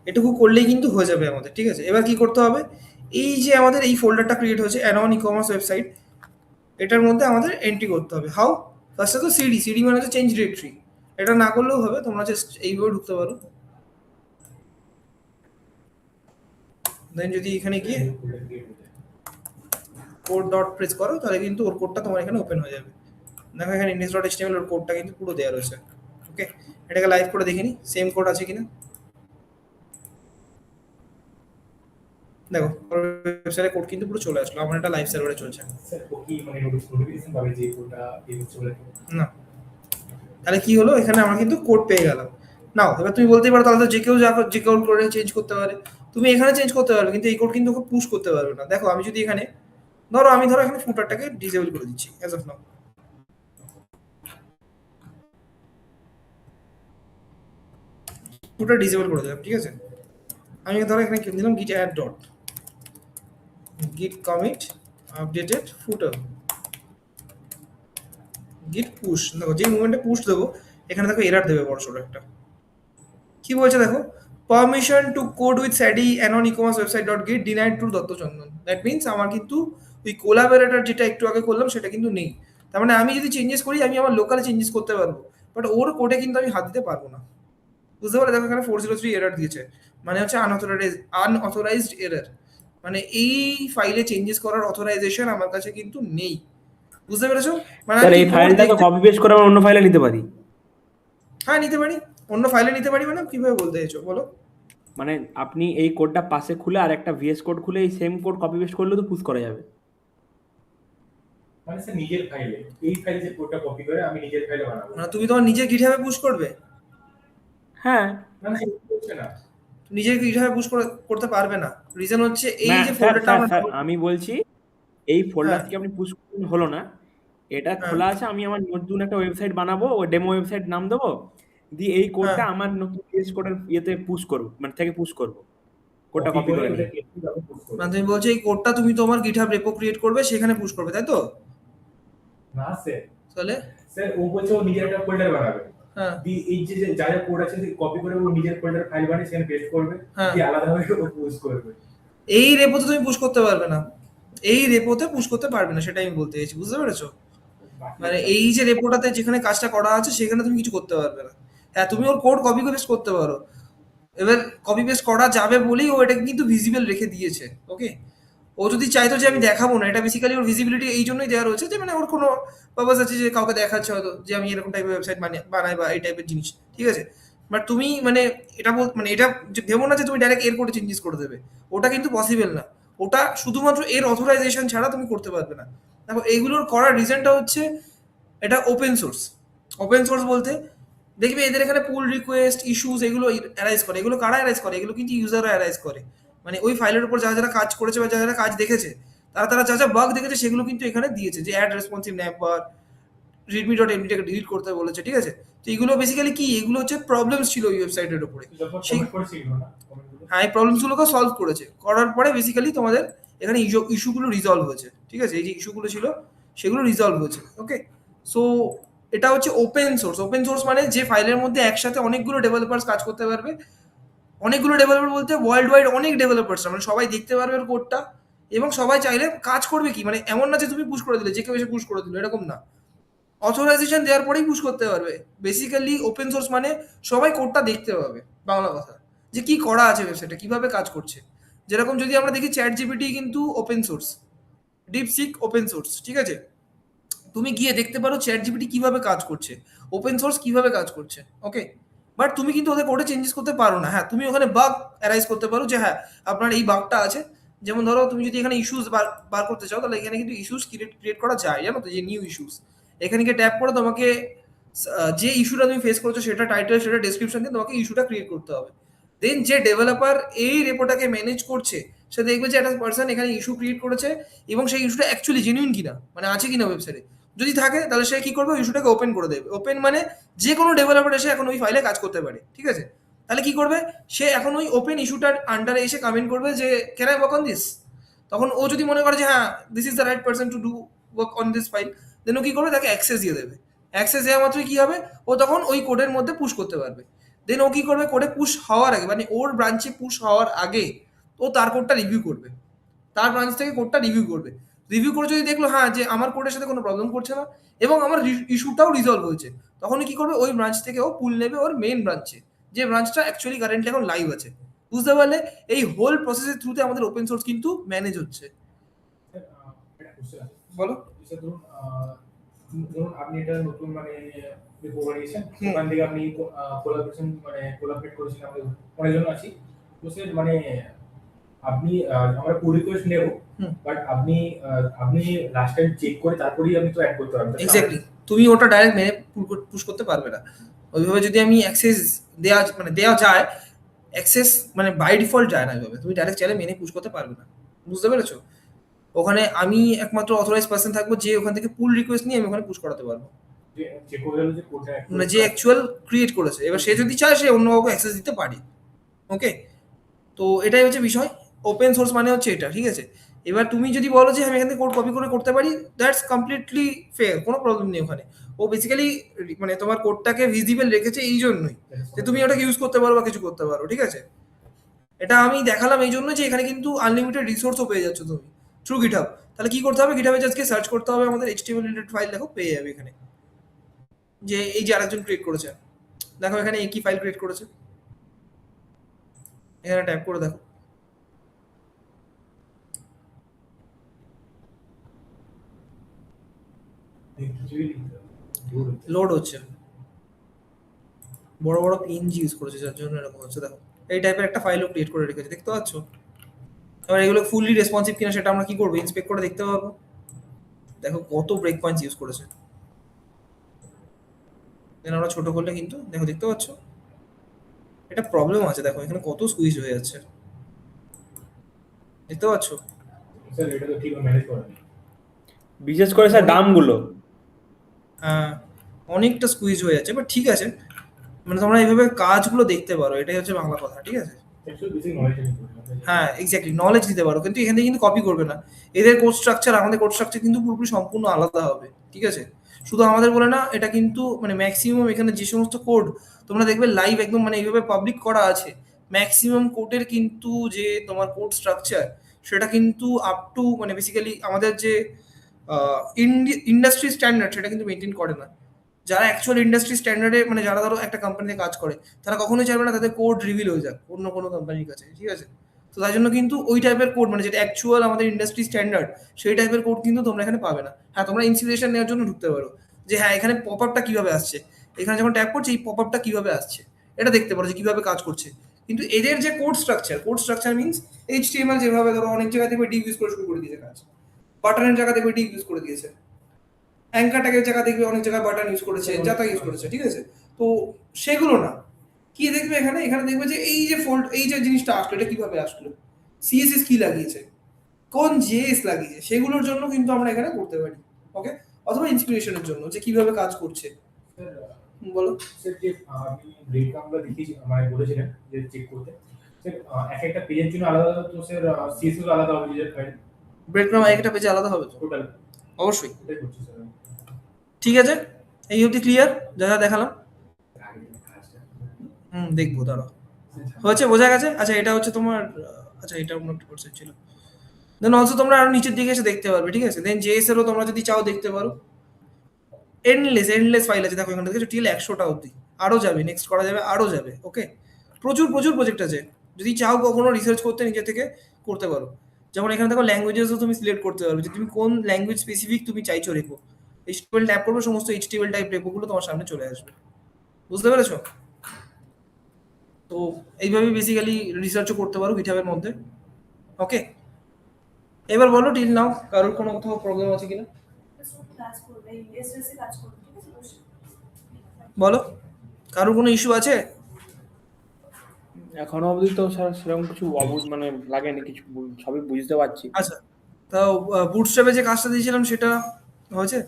এটুকু করলেই কিন্তু হয়ে যাবে আমাদের, ঠিক আছে? এবার কি করতে হবে, এই যে আমাদের এই ফোল্ডারটা ক্রিয়েট হয়েছে অ্যানন ই কমার্স ওয়েবসাইট, এটার মধ্যে আমাদের এন্ট্রি করতে হবে। হাউ? ফার্স্টে তো সিডি মানে হচ্ছে চেঞ্জ ডিরেক্টরি। এটা না করলেও হবে, তোমরা জাস্ট এইভাবে ঢুকতে পারো। দেন যদি এখানে গিয়ে কোড ডট প্রেস করো, তাহলে কিন্তু ওর কোডটা তোমার এখানে ওপেন হয়ে যাবে। দেখো এখানে index.html ওর কোডটা কিন্তু পুরো দেওয়া রয়েছে। ওকে, এটাকে লাইভ করে দেখে নিই সেম কোড আছে কিনা। দেখো ওয়েবসাইটে কোড কিন্তু পুরো চলে আসলো, আমার এটা লাইভ সার্ভারে চলছে স্যার ও কি মানে নোটিফিকেশন পাবে যে কোনটা ইউজ চলে না। তাহলে কি হলো, এখানে আমরা কিন্তু কোড পেয়ে গেলাম। নাও এবার তুমি বলতেই পারো তাহলে তো যে কেউ যে কেউ করে চেঞ্জ করতে পারে। তুমি এখানে চেঞ্জ করতে পারবে, কিন্তু এই কোড কিন্তু ওকে পুশ করতে পারবে না। দেখো আমি যদি এখানে আমি ধরো এখানে ফুটারটাকে ডিসেবল করে দিচ্ছি as of now. Footer disable করে দিলাম, ঠিক আছে? আমি ধরো এখানে কি দিলাম, গিট add dot git commit updated footer git push। দেখো যে মুভমেন্টে পুশ দেবো এখানে দেখো এরর দেবে বড় সড়ো একটা। কি বলছে দেখো, permission to code with sadi anon e commerce website dot git denied to Dattachandan. That means আমার কিন্তু ওই কোলাবোরেটর যেটা একটু আগে করলাম সেটা কিন্তু নেই। তার মানে আমি যদি চেঞ্জেস করি আমি আমার লোকালে চেঞ্জেস করতে পারবো, বাট ওর কোডে কিন্তু আমি হাত দিতে পারবো না। বুঝতে পারলে? দেখো এখানে 403 এরর দিয়েছে, মানে হচ্ছে আনঅথরাইজড এরর, মানে এই ফাইলে চেঞ্জেস করার অথরাইজেশন আমার কাছে কিন্তু নেই। বুঝতে পেরেছো? মানে স্যার এই ফাইলটাকে কপি পেস্ট করে আমরা অন্য ফাইলে নিতে পারি? হ্যাঁ নিতে পারি, অন্য ফাইলে নিতে পারি। মানে কিভাবে বলতে চাইছো বলো? মানে আপনি এই কোডটা পাশে খুলে আর একটা ভিএস কোড খুলে এই সেম কোড কপি পেস্ট করলে তো পুশ করা যাবে। মানে স্যার নিজের ফাইলে, এই ফাইলে যে কোডটা কপি করে আমি নিজের ফাইলে বানাবো। মানে তুমি তোমার নিজের গিটহাবে পুশ করবে? হ্যাঁ না না, এটা হচ্ছে না। নিজের গিটহাবে পুশ করতে পারবে না। রিজন হচ্ছে এই না যে স্যার ফোল্ডারটা স্যার আমরা স্যার আমি বলছি এই ফোল্ডার হ্যাঁ থেকে আপনি পুশ করুন, হলো না, এটা হ্যাঁ খোলা আছে, আমি আমার নতুন একটা ওয়েবসাইট বানাবো, ওই ডেমো ওয়েবসাইট নাম দেবো, দিয়ে এই হ্যাঁ কোডটা আমার নতুন ভিএস কোডের ইয়েতে পুশ করবো, মানে থেকে পুশ করবো, কোডটা কপি কপি করে করে ওটা নিয়ে। কেটে তারপর পোস্ট করব। মানে তুমি বলছো এই কোডটা তুমি তোমার গিটহাব রেপো ক্রিয়েট করবে, সেখানে পুশ করবে, তাই তো? না স্যার, তাহলে স্যার ও বলছে ও নিজের একটা ফোল্ডার বানাবে। হ্যাঁ এই যে যা যা কোড আছে কপি করে ও নিজের ফোল্ডার ফাইল বানিয়ে সেখানে পেস্ট করবে, হ্যাঁ দিয়ে আলাদাভাবে ও পোস্ট করবে। এই রেপোতে তুমি পুশ করতে পারবে না, এই রেপোতে পুশ করতে পারবে না, সেটাই আমি বলতে চাইছি, বুঝতে পেরেছো? মানে এই যে রেপোটাতে যেখানে কাজটা করা আছে সেখানে তুমি কিছু করতে পারবে না। হ্যাঁ তুমি ওর কোড কপি পেস্ট করতে পারো, এবার কপি পেস্ট করা যাবে বলেই ও এটাকে কিন্তু ভিজিবল রেখে দিয়েছে। ওকে, ও যদি চাইতো যে আমি দেখাবো না, এটা বেসিক্যালি ওর ভিজিবিলিটি এই জন্যই দেওয়া রয়েছে যে মানে ওর কোনো পারপাস আছে যে কাউকে দেখাচ্ছে হয়তো যে আমি এরকম টাইপের ওয়েবসাইট বানাই বা এই টাইপের জিনিস, ঠিক আছে? বাট তুমি মানে এটা মানে এটা যে ভেবো না যে তুমি ডাইরেক্ট এর কোডে চেঞ্জেস করে দেবে, ওটা কিন্তু পসিবল না। ওটা শুধুমাত্র এর অথরাইজেশন ছাড়া তুমি করতে পারবে না। দেখো এইগুলোর করার রিজনটা হচ্ছে এটা ওপেন সোর্স। ওপেন সোর্স বলতে দেখবে এদের এখানে পুল রিকোয়েস্ট ইস্যুস এগুলো অ্যারাইজ করে, এগুলো কারা অ্যারাইজ করে? এগুলো কিন্তু ইউজাররা অ্যারাইজ করে। মানে ওই ফাইলের উপর যারা যারা কাজ করেছে বা যারা যারা কাজ দেখেছে, তারা তারা যা যা বাগ দেখেছে সেগুলো কিন্তু এখানে দিয়েছে, যে অ্যাড রেসপন্সিভ ন্যাপ বা readme.md-টাকে ডিলিট করতে বলেছে, ঠিক আছে? তো এগুলো বেসিক্যালি কি, এগুলো হচ্ছে প্রবলেমস ছিল ওই ওয়েবসাইটের উপরে। যখন সেই কমেন্ট করেছিল না কমেন্টগুলো, হ্যাঁ এই প্রবলেমসগুলোকে সলভ করেছে, করার পরে বেসিক্যালি তোমাদের এখানে ইস্যুগুলো রিজলভ হয়েছে, ঠিক আছে? এই যে ইস্যুগুলো ছিল সেগুলো রিজলভ হয়েছে। ওকে, সো এটা হচ্ছে ওপেন সোর্স। ওপেন সোর্স মানে যে ফাইলের মধ্যে একসাথে অনেকগুলো ডেভেলপার্স কাজ করতে পারবে। অনেকগুলো ডেভেলপার বলতে ওয়ার্ল্ড ওয়াইড অনেক ডেভেলপার্স, মানে সবাই দেখতে পারবে ওর কোডটা, এবং সবাই চাইলে কাজ করবে। কি মানে এমন না যে তুমি পুশ করে দিলে যে কেউ এসে পুশ করে দিল, এরকম না। অথরাইজেশন দেওয়ার পরেই পুশ করতে পারবে। বেসিক্যালি ওপেন সোর্স মানে সবাই কোডটা দেখতে পাবে, বাংলা কথা, যে কি করা আছে ওয়েবসাইটে, কিভাবে কাজ করছে। যেরকম যদি আমরা দেখি চ্যাট জিপিটি কিন্তু open source, DeepSeek open source, ঠিক আছে? তুমি গিয়ে দেখতে পারো চ্যাট জিপিটি কিভাবে কাজ করছে, ওপেন সোর্স কিভাবে কাজ করছে। ওকে, বাট তুমি কিন্তু ওদের কোডে চেঞ্জেস করতে পারো না। হ্যাঁ তুমি ওখানে বাগ অ্যারাইজ করতে পারো যে হ্যাঁ আপনার এই বাগটা আছে। যেমন ধরো তুমি যদি এখানে ইস্যুস বার করতে চাও, তাহলে এখানে কিন্তু ইস্যুস ক্রিয়েট করা যায়, জানো তো, যে নিউ ইস্যুস। এখানে গিয়ে ট্যাপ করে তোমাকে যে ইস্যুটা তুমি ফেস করছো সেটা টাইটেল, সেটা ডেসক্রিপশন দিয়ে তোমাকে ইস্যুটা ক্রিয়েট করতে হবে। দেন যে ডেভেলপার এই রেপোটাকে ম্যানেজ করছে সে দেখবে যে একটা পার্সন এখানে ইস্যু ক্রিয়েট করেছে এবং সেই ইস্যুটা অ্যাকচুয়ালি জেনুইন কিনা, মানে আছে কিনা ওয়েবসাইটে। যদি থাকে তাহলে সে কি করবে, ইস্যুটাকে ওপেন করে দেবে। ওপেন মানে যে কোনো ডেভেলপার এসে এখন ওই ফাইলে কাজ করতে পারে, ঠিক আছে? তাহলে কি করবে, সে এখন ওই ওপেন ইস্যুটার আন্ডারে এসে কমেন্ট করবে যে can I work on this. তখন ও যদি মনে করে যে হ্যাঁ this is the right person to do work on this file, then ও কি করবে, তাকে অ্যাক্সেস দিয়ে দেবে। অ্যাক্সেস দেওয়া মাত্রই কি হবে, ও তখন ওই কোডের মধ্যে পুশ করতে পারবে। দেন ও কি করবে, কোডে পুশ হওয়ার আগে, মানে ওর ব্রাঞ্চে পুশ হওয়ার আগে ও তার কোডটা রিভিউ করবে, তার ব্রাঞ্চ থেকে কোডটা রিভিউ করবে। রিভিউ করে যদি দেখলো হ্যাঁ যে আমার কোডের সাথে কোনো প্রবলেম করছে না এবং আমার ইস্যুটাও রিজলভ হয়েছে, তখনই কি করবে, ওই ব্রাঞ্চ থেকে ও পুল নেবে ওর মেইন ব্রাঞ্চে, যে ব্রাঞ্চটা অ্যাকচুয়ালি কারেন্টলি এখন লাইভ আছে। বুঝতে পারলে? এই হোল প্রসেসের থ্রুতে আমাদের ওপেন সোর্স কিন্তু ম্যানেজ হচ্ছে। স্যার একটা কোশ্চেন আছে। বলো। স্যার ধরুন ধরুন আপনি এটা নতুন মানে রিপো বানিয়েছেন, হুম। ওখান থেকে আপনি কোলাবোরেশন মানে কোলাবরেট করেছেন আমাদের অনেকজন আছি। তো স্যার মানে আপনি আমরা পুল রিকোয়েস্ট নেব, হুম। বাট আপনি আপনি লাস্ট টাইম চেক করে তারপরেই আপনি তো অ্যাড করতে পারবেন। এক্স্যাক্টলি, তুমি ওটা ডাইরেক্ট মেনে পুশ করতে পারবে না। ওইভাবে যদি আমি অ্যাক্সেস দেওয়া যায়, অ্যাক্সেস মানে বাই ডিফল্ট যায় না ওইভাবে, তুমি ডাইরেক্ট চাইলে মেনে পুশ করতে পারবে না। বুঝতে পেরেছো? ওখানে আমি একমাত্র অথরাইজ পার্সন থাকবো যে ওখান থেকে পুল রিকোয়েস্ট নিয়ে আমি ওখানে পুশ করাতে পারবো, যে চেক করে গেল যে কোডটা মানে যে অ্যাকচুয়াল ক্রিয়েট করেছে। এবার সে যদি চায় সে অন্য কাউকে অ্যাক্সেস দিতে পারে। ওকে, তো এটাই হচ্ছে বিষয়। ওপেন সোর্স মানে হচ্ছে এটা, ঠিক আছে? এবার তুমি যদি বলো যে আমি এখান থেকে কোড কপি করে করতে পারি, দ্যাটস কমপ্লিটলি ফেয়ার, কোনো প্রবলেম নেই ওখানে। ও বেসিক্যালি মানে তোমার কোডটাকে ভিজিবল রেখেছে এই জন্যই যে তুমি ওটাকে ইউজ করতে পারো বা কিছু করতে পারো, ঠিক আছে? এটা আমি দেখালাম এই জন্য যে এখানে কিন্তু আনলিমিটেড রিসোর্সও পেয়ে যাচ্ছ তুমি থ্রু গিটহাব। তাহলে কি করতে হবে, গিটহাবে জাস্টকে সার্চ করতে হবে আমাদের HTML রিলেটেড ফাইল, দেখো পেয়ে যাবে এখানে যে এই যে আরেকজন ক্রিয়েট করেছে, দেখো এখানে একই ফাইল ক্রিয়েট করেছে, এখানে ট্যাপ করে দেখো। লোড হচ্ছে, বড় বড় PNG ইউজ করেছে যার জন্য এরকম হচ্ছে। দেখো এই টাইপের একটা ফাইলও ক্রিয়েট করে রেখেছে, দেখতে পাচ্ছ? এবার এগুলো ফুললি রেসপন্সিভ কিনা সেটা আমরা কি করবো, ইন্সপেক্ট করে দেখতে পাবো। দেখো কত ব্রেক পয়েন্টস ইউজ করেছে। দেন আমরা ছোট করলে কিন্তু দেখো, দেখতে পাচ্ছ এটা প্রবলেম আছে, দেখো এখানে কত স্কুইজ হয়ে যাচ্ছে, দেখতে পাচ্ছ? স্যার এটা তো ঠিকভাবে ম্যানেজ করা নেই। বিশেষ করে স্যার দামগুলো। হ্যাঁ, অনেকটা স্কুইজ হয়ে যাচ্ছে, বাট ঠিক আছে, মানে তোমরা এইভাবে কাজগুলো দেখতে পারো, এটাই হচ্ছে বাংলা কথা, ঠিক আছে? অ্যাকচুয়ালি বেসিক নলেজ নেই। হ্যাঁ এক্স্যাক্টলি, নলেজ দিতে পারো, কিন্তু এখান থেকে কিন্তু কপি করবে না। এদের কোড স্ট্রাকচার আমাদের কোড স্ট্রাকচার কিন্তু পুরোপুরি সম্পূর্ণ আলাদা হবে, ঠিক আছে? শুধু আমাদের বলে না, এটা কিন্তু মানে ম্যাক্সিমাম এখানে যে সমস্ত কোড তোমরা দেখবে লাইভ একদম মানে এইভাবে পাবলিক করা আছে, ম্যাক্সিমাম কোডের কিন্তু যে তোমার কোড স্ট্রাকচার সেটা কিন্তু আপ টু মানে বেসিক্যালি আমাদের যে ইন্ডাস্ট্রি স্ট্যান্ডার্ড সেটা কিন্তু মেনটেন করে না। যারা অ্যাকচুয়াল ইন্ডাস্ট্রি স্ট্যান্ডার্ডে মানে যারা ধরো একটা কোম্পানিতে কাজ করে, তারা কখনোই চাইবে না তাদের কোড রিভিল হয়ে যাক অন্য কোনো কোম্পানির কাছে, ঠিক আছে? তো তাই জন্য কিন্তু ওই টাইপের কোড মানে যেটা অ্যাকচুয়াল আমাদের ইন্ডাস্ট্রি স্ট্যান্ডার্ড সেই টাইপের কোড কিন্তু তোমরা এখানে পাবে না। হ্যাঁ, তোমরা ইন্সপিরেশন নেওয়ার জন্য ঢুকতে পারো যে হ্যাঁ এখানে পপ আপটা কিভাবে আসছে, এখানে যখন ট্যাপ করছে এই পপ আপটা কিভাবে আসছে, এটা দেখতে পারো যে কিভাবে কাজ করছে। কিন্তু এদের যে কোড স্ট্রাকচার মিনস HTML যেভাবে ধরো অনেক জায়গা থেকে ডিভ ইউজ করে শুরু করে দিয়েছে কাজ, বাটনের জায়গা থেকে ডিভ ইউজ করে দিয়েছে, অ্যাঙ্কার ট্যাগের জায়গা দেখবে অনেক জায়গায় বাটন ইউজ করেছে, যাতা ইউজ করেছে, ঠিক আছে? তো সেগুলো না, কি দেখবে এখানে, এখানে দেখবে যে এই যে ফোল্ড, এই যে জিনিসটা আসলো এটা কিভাবে আসলো, CSS কি লাগিয়েছে, কোন JS লাগিয়েছে, সেগুলোর জন্য কিন্তু আমরা এখানে করতে পারি, ওকে? অথবা ইন্সপিরেশনের জন্য যে কিভাবে কাজ করছে। স্যার বলো। স্যার যে আপনি ব্রেক আমরা দেখিয়েছি মানে বলেছিলেন যে চেক করতে, স্যার এক একটা পেজের জন্য আলাদা আলাদা, তো স্যার সিএসএস আলাদা হবে যে ফাইল ব্রেড ক্রাম একটা পেজে আলাদা হবে তো? টোটাল অবশ্যই। এটাই করছি স্যার। ঠিক আছে, এই অবধি ক্লিয়ার যা যা দেখালাম? আগে কাজটা দেখবো, দাঁড়াও। হয়েছে, বোঝা গেছে? আচ্ছা এটা হচ্ছে তোমার আচ্ছা এটা অন্য একটা কোর্সের ছিল। দেন অলসো তোমরা আরো নিচের দিকে এসে দেখতে পারবে, ঠিক আছে? দেন JS এরও তোমরা যদি চাও দেখতে পারো, এন্ডলেস ফাইল আছে, দেখো এখানে দেখেছো টিল 100টা অবধি, আরো যাবে, নেক্সট করা যাবে, আরো যাবে, ওকে? প্রচুর প্রচুর প্রজেক্ট আছে, যদি চাও কখনো রিসার্চ করতে নিজে থেকে করতে পারো। যেমন এখানে দেখো ল্যাঙ্গুয়েজেসও তুমি সিলেক্ট করতে পারবে যে তুমি কোন ল্যাঙ্গুয়েজ স্পেসিফিক তুমি চাইছো রেপো, HTML ট্যাপ করবে, সমস্ত HTML টাইপ রেপোগুলো তোমার সামনে চলে আসবে, বুঝতে পেরেছো? তো এইভাবে বেসিক্যালি রিসার্চও করতে পারো গিটহাবের মধ্যে, ওকে? এবার বলো টিল নাও কারোর কোনো কোথাও প্রবলেম আছে কিনা, কাজ করবে, এসএসসি কাজ করবে, ঠিক আছে? বলো কারোর কোনো ইস্যু আছে? এখনো অবধি তো স্যার সেরকম কিছু মানে লাগেনি কিছু, সবই বুঝতে পারছি। আচ্ছা, তাও বুটস্ট্র্যাপে যে কাজটা দিয়েছিলাম সেটা হয়েছে,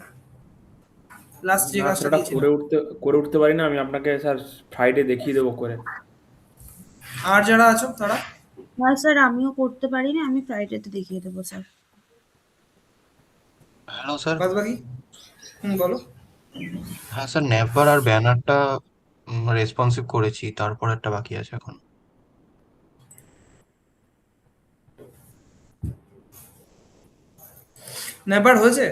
লাস্ট যে না কাজটা সেটা দিয়েছিলাম? করে উঠতে পারি না আমি, আপনাকে স্যার ফ্রাইডে দেখিয়ে দেবো করে। আর যারা আছো তারা? হ্যাঁ স্যার, আমিও করতে পারি না, আমি ফ্রাইডেতে দেখিয়ে দেবো স্যার। Hello sir. বাদ বাকি বলো। হ্যাঁ স্যার, নেভার আর ব্যানারটা রেসপন্সিভ করেছি, তারপর একটা বাকি আছে এখন। নেবার হয়েছে?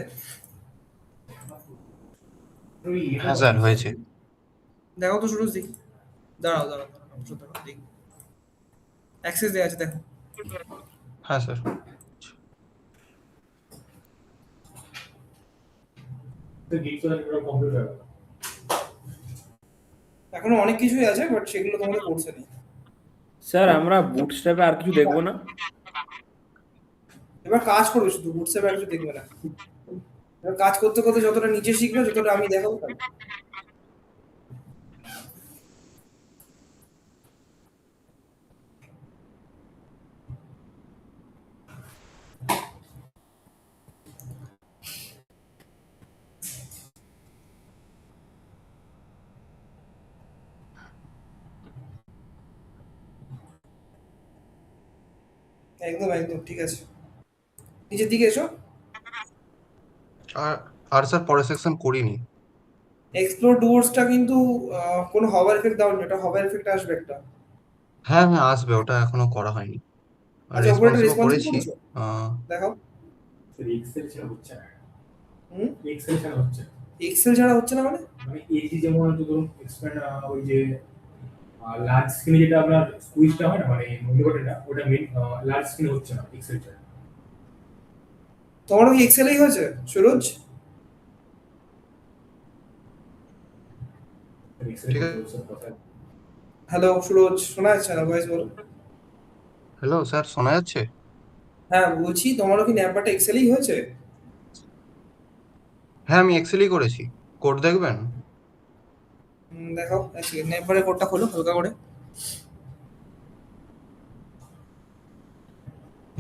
ওই হ্যাঁ স্যার হয়েছে। দেখো তো সুরজ দিক, দাঁড়াও দাঁড়াও দাঁড়াও, দেখি অ্যাক্সেস দেওয়া আছে, দেখো। হ্যাঁ স্যার। গিগ তো পুরো কমপ্লিট হয়ে গেল। এখনো অনেক কিছুই আছে বাট সেগুলো তোমাদের কোর্সে নেই। স্যার আমরা বুটস্ট্র্যাপে আর কিছু দেখবো না? এবার কাজ করবে, শুধু বুটস্ট্র্যাপে আর কিছু দেখবে না। এবার কাজ করতে করতে যতটা নিচে শিখবে, যতটা আমি দেখাবো তাই। একদম একদম ঠিক আছে, নিচের দিকে এসো। আর আর স্যার পরের সেকশন করিনি। এক্সপ্লোর ডুয়ার্সটা কিন্তু কোনো হভার এফেক্ট দাওনি, এটা হভার এফেক্ট আসবে একটা। হ্যাঁ হ্যাঁ আসবে, ওটা এখনো করা হয়নি। আচ্ছা উপরে একটা রেসপন্সিভও রেসপন্সিভ করেছি। করেছো, দেখাও। স্যার এক্সেল ছাড়া হচ্ছে না। হুম, এক্সেল ছাড়া হচ্ছে না। এক্সেল ছাড়া হচ্ছে না মানে? মানে এই যে যেমন হয়তো ধরুন এক্সপ্যান্ড ওই যে লার্জ স্ক্রিনে যেটা আপনার স্কুইজটা হয় না, মানে মনিটরটা ওটা মেন লার্জ স্ক্রিনে হচ্ছে না এক্সেল ছাড়া। তোমারও কি এক্সেলেই হয়েছে সুরজ? এক্সেল ঠিক আছে। স্যার কথা হ্যালো সুরজ, শোনা যাচ্ছে না? ভয়েস বলো। হ্যালো স্যার, শোনা যাচ্ছে? হ্যাঁ বলছি, তোমারও কি ন্যাম্বারটা এক্সেলই হয়েছে? হ্যাঁ, আমি এক্সেলই করেছি। কোড দেখবেন? দেখাও এক সেকেন্ড, ন্যাম্বারের কোডটা খোলো হালকা করে।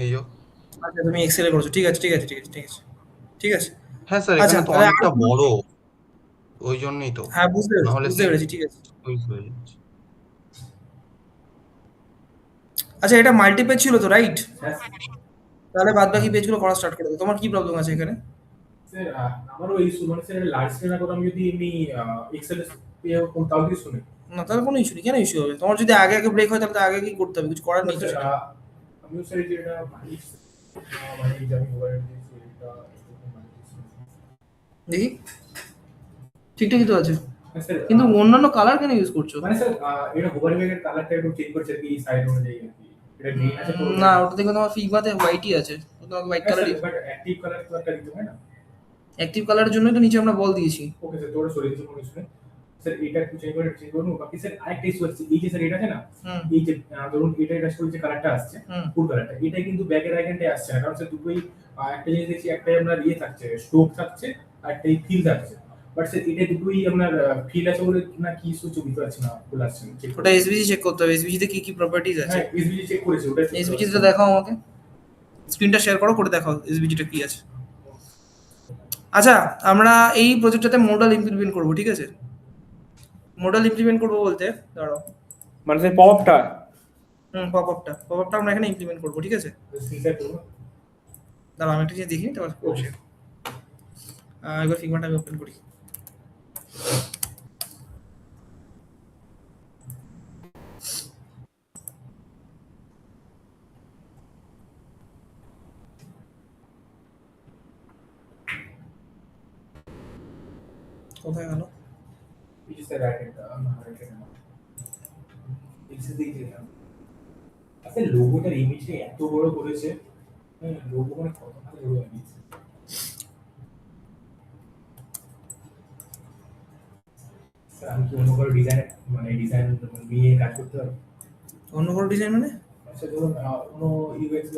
এই যো। আচ্ছা তুমি এক্সেলে করেছো, ঠিক আছে ঠিক আছে ঠিক আছে ঠিক আছে ঠিক আছে। হ্যাঁ স্যার, আচ্ছা এখানে তো তাহলে আর অনেকটা কোনো- বড়, ওই জন্যই তো। হ্যাঁ বুঝতে পেরেছি নাহলে বুঝতে সেই পেরেছি, ঠিক আছে। কুইজ হয়ে যাচ্ছে। আচ্ছা এটা মাল্টিপেজ ছিল তো, রাইট? হ্যাঁ তাহলে বাদ বাকি পেজগুলো করা স্টার্ট করে দাও। তোমার কি প্রবলেম আছে এখানে? স্যার, আমারও ইস্যু মানে স্যার লার্জ স্ক্রিন করে আমি যদি এমনি এক্সেল তাও কি শুনে না তাহলে কোনো ইস্যু নেই, কেন ইস্যু হবে? তোমার যদি আগে আগে ব্রেক হয় তাহলে তো আগে কি করতে হবে, কিছু করার নেই তো স্যার সেটা। আমিও স্যার এই যে এটা মানে এই যে আমি মোবাইল দিয়েছি এটা দেখি ঠিকঠাকই তো আছে, হ্যাঁ স্যার কিন্তু অন্যান্য কালার কেন ইউজ করছো? মানে স্যার এটা মোবাইল ব্যাগের কালারটা একটু চেঞ্জ করছে আর কি সাইড অনুযায়ী আর কি এটা গ্রিন আছে তো না ওটা দেখো তোমার ফিগমাতে হোয়াইটই আছে, তো তোমাকে white colour. But active colour তো একটা দিতে হয় না। অ্যাক্টিভ কালারের জন্যই তো নিচে আমরা বল দিয়েছি। ওকে স্যার, তো ওটা সরিয়ে দিচ্ছি কোনো ইস্যু নেই। স্যার এটা একটু চেঞ্জ করুন। বাকি স্যার আরেকটা ইস্যু আছে, এই যে স্যার এটা আছে না, হুম এই যে ধরুন এটা শুধু যে কালারটা আসছে হুম। ফুল কালারটা, এটা কিন্তু ব্যাকের আইকনটা আসছে না, কারণ স্যার দুটোই একটা জিনিস দেখছি, একটাই আপনার ইয়ে থাকছে স্ট্রোক থাকছে আর একটাই ফিল থাকছে। বাট স্যার এটা দুটোই আপনার ফিল আছে বলে না কি ইস্যু হচ্ছে বুঝতে পারছি না, ফুল আসছে না। check ওটা করুন। এসবিজি চেক করতে হবে, এসবিজি তে কি কি প্রপার্টিজ আছে। হ্যাঁ এসবিজি চেক করেছি ওটা check এসবিজি করা টা আছে। দেখাও আমাকে, স্ক্রিনটা শেয়ার করো, করে দেখাও এসবিজি টা কি আছে। আচ্ছা আমরা এই প্রজেক্টটাতে মডেল ইমপ্লিমেন্ট করব, ঠিক আছে? মডেল ইমপ্লিমেন্ট করব বলতে দাঁড়াও, মানে সেই পপটা পপ আপটা আমরা এখানে ইমপ্লিমেন্ট করব, ঠিক আছে? স্ক্রিন শেয়ার করুন। দাঁড়াও আমি একটা জিনিস দেখি তারপর ওকে একবার ফিগমাটা আমি ওপেন করি। কোথায় গেল? এই যে স্যার আইকনটা আমার আইকনটা এক্সেস দিয়ে আচ্ছা লোগোটার ইমেজটা এত বড় করেছে, হ্যাঁ লোগো মানে কত বড় হয়ে গেছে। স্যার আমি কি অন্য কারো ডিজাইন মানে ডিজাইন নিয়ে কাজ করতে পারবো? অন্য কোনো ডিজাইন মানে? আচ্ছা ধরুন অন্য ইউএক্স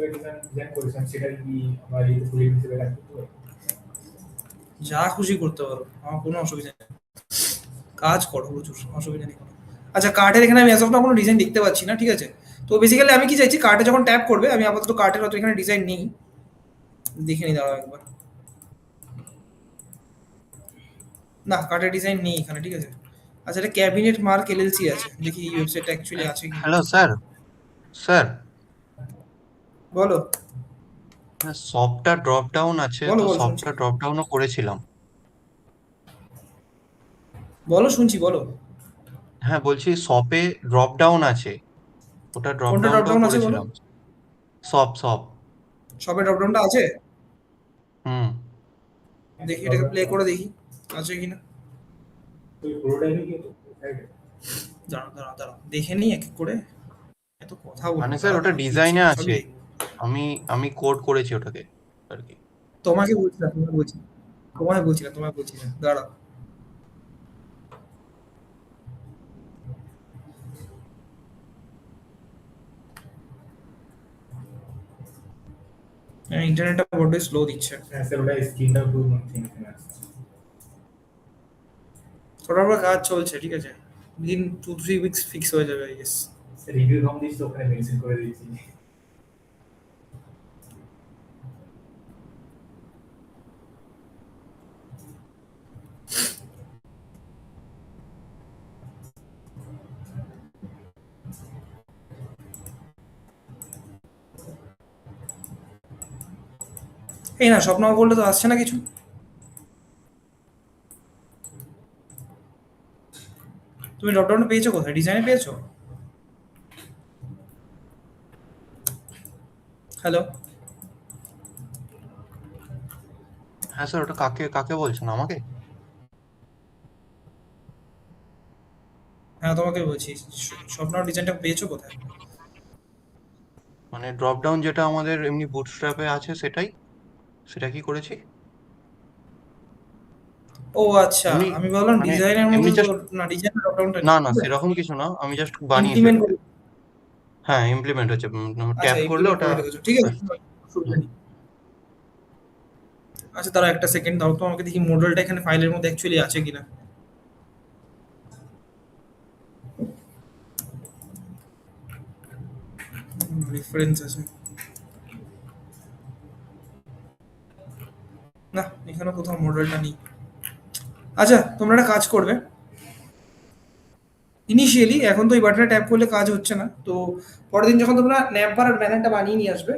ডিজাইন করেছেন, সেটা কি আমার এই ফুল হিসেবে কাজ করতে পারবো? যা খুশি করতে পারো, আমার কোনো অসুবিধা নেই, কাজ করো প্রচুর, অসুবিধা নেই কোনো। আচ্ছা কার্টের এখানে আমি এসব কোনো ডিজাইন দেখতে পাচ্ছি না, ঠিক আছে? তো বেসিক্যালি আমি কি চাইছি, কার্টে যখন ট্যাপ করবে, আমি আপাতত কার্টের হয়তো এখানে ডিজাইন নেই, দেখে নি দাঁড়াও একবার। না কার্টের ডিজাইন নেই এখানে, ঠিক আছে? আচ্ছা এটা ক্যাবিনেট মার্ক এলএলসি আছে, দেখি এই ওয়েবসাইটটা অ্যাকচুয়ালি আছে কি। Hello sir. স্যার, বলো হ্যাঁ সফটটা ড্রপ ডাউন আছে, বলো তো বলো শুনছি, সফটটা ড্রপ ডাউনও করেছিলাম। বলো শুনছি বলো। হ্যাঁ বলছি শপে ড্রপ ডাউন আছে, ওটা ড্রপ কোনটা ড্রপ ডাউনটাও ডাউন আছে বলো? করেছিলাম। সব। সবে ড্রপ ডাউনটা আছে? হুম। দেখি এটাকে প্লে করে দেখি আছে কিনা। তো এই পুরোটাই কি সাইডে? দাঁড়াও দেখে নিই এক এক করে, এত কথা বলবো মানে স্যার ওটা কি ডিজাইনে সবই আছে, দেখবো। আমি আমি কোড করেছি ওটাকে আর কি। তোমাকে বলছিলাম, তোমায় বলছিলাম, দাঁড়াও। ইন্টারনেটটা বড্ড স্লো দিচ্ছে, হ্যাঁ স্যার ওটা স্ক্রিনটা একটু মানে থিং আসছে। ওটার উপর কাজ চলছে, ঠিক আছে? উইদিন 2-3 উইকস ফিক্স হয়ে যাবে আই গেস। স্যার রিভিউ কম দিয়েছি তো ওখানে মেনশন করে দিয়েছি। এই না স্বপ্ন বললে তো আসছে না কিছু। তুমি ড্রপডাউনে পেয়েছো কোথায়, ডিজাইনে পেয়েছো? হ্যালো? হ্যাঁ স্যার, ওটা কাকে কাকে বলছেন, আমাকে? হ্যাঁ তোমাকে বলছি, স্বপ্ন ডিজাইনটা পেয়েছো কোথায়? মানে ড্রপ ডাউন যেটা আমাদের এমনি বুটস্ট্র্যাপে আছে সেটাই, সেটা কি করেছি? ও আচ্ছা, এমনি আমি ভাবলাম মানে ডিজাইনের এমনি মধ্যে তো জাস্ট না, ডিজাইনের ড্রপডাউনটা না নেই, না ঠিক আছে? সেরকম কিছু না, আমি জাস্ট বানিয়েছি ইমপ্লিমেন্ট ওটাকে। করে, হ্যাঁ ইমপ্লিমেন্ট হচ্ছে, আচ্ছা ট্যাপ করলে ইমপ্লিমেন্ট ওটা করে রেখেছো, ঠিক আছে, অসুবিধা নেই। আচ্ছা দাঁড়াও একটা সেকেন্ড দাও তো, আমাকে দেখি মডেলটা এখানে ফাইলের মধ্যে অ্যাকচুয়ালি আছে কিনা। রেফারেন্স আছে না, এখানে কোথাও মডেলটা নেই। আচ্ছা তোমরা একটা কাজ করবে, ইনিশিয়ালি এখন তো এই বাটনে ট্যাপ করলে কাজ হচ্ছে না, তো পরের দিন যখন তোমরা ন্যাপ বার আর ব্যানারটা বানিয়ে নিয়ে আসবে,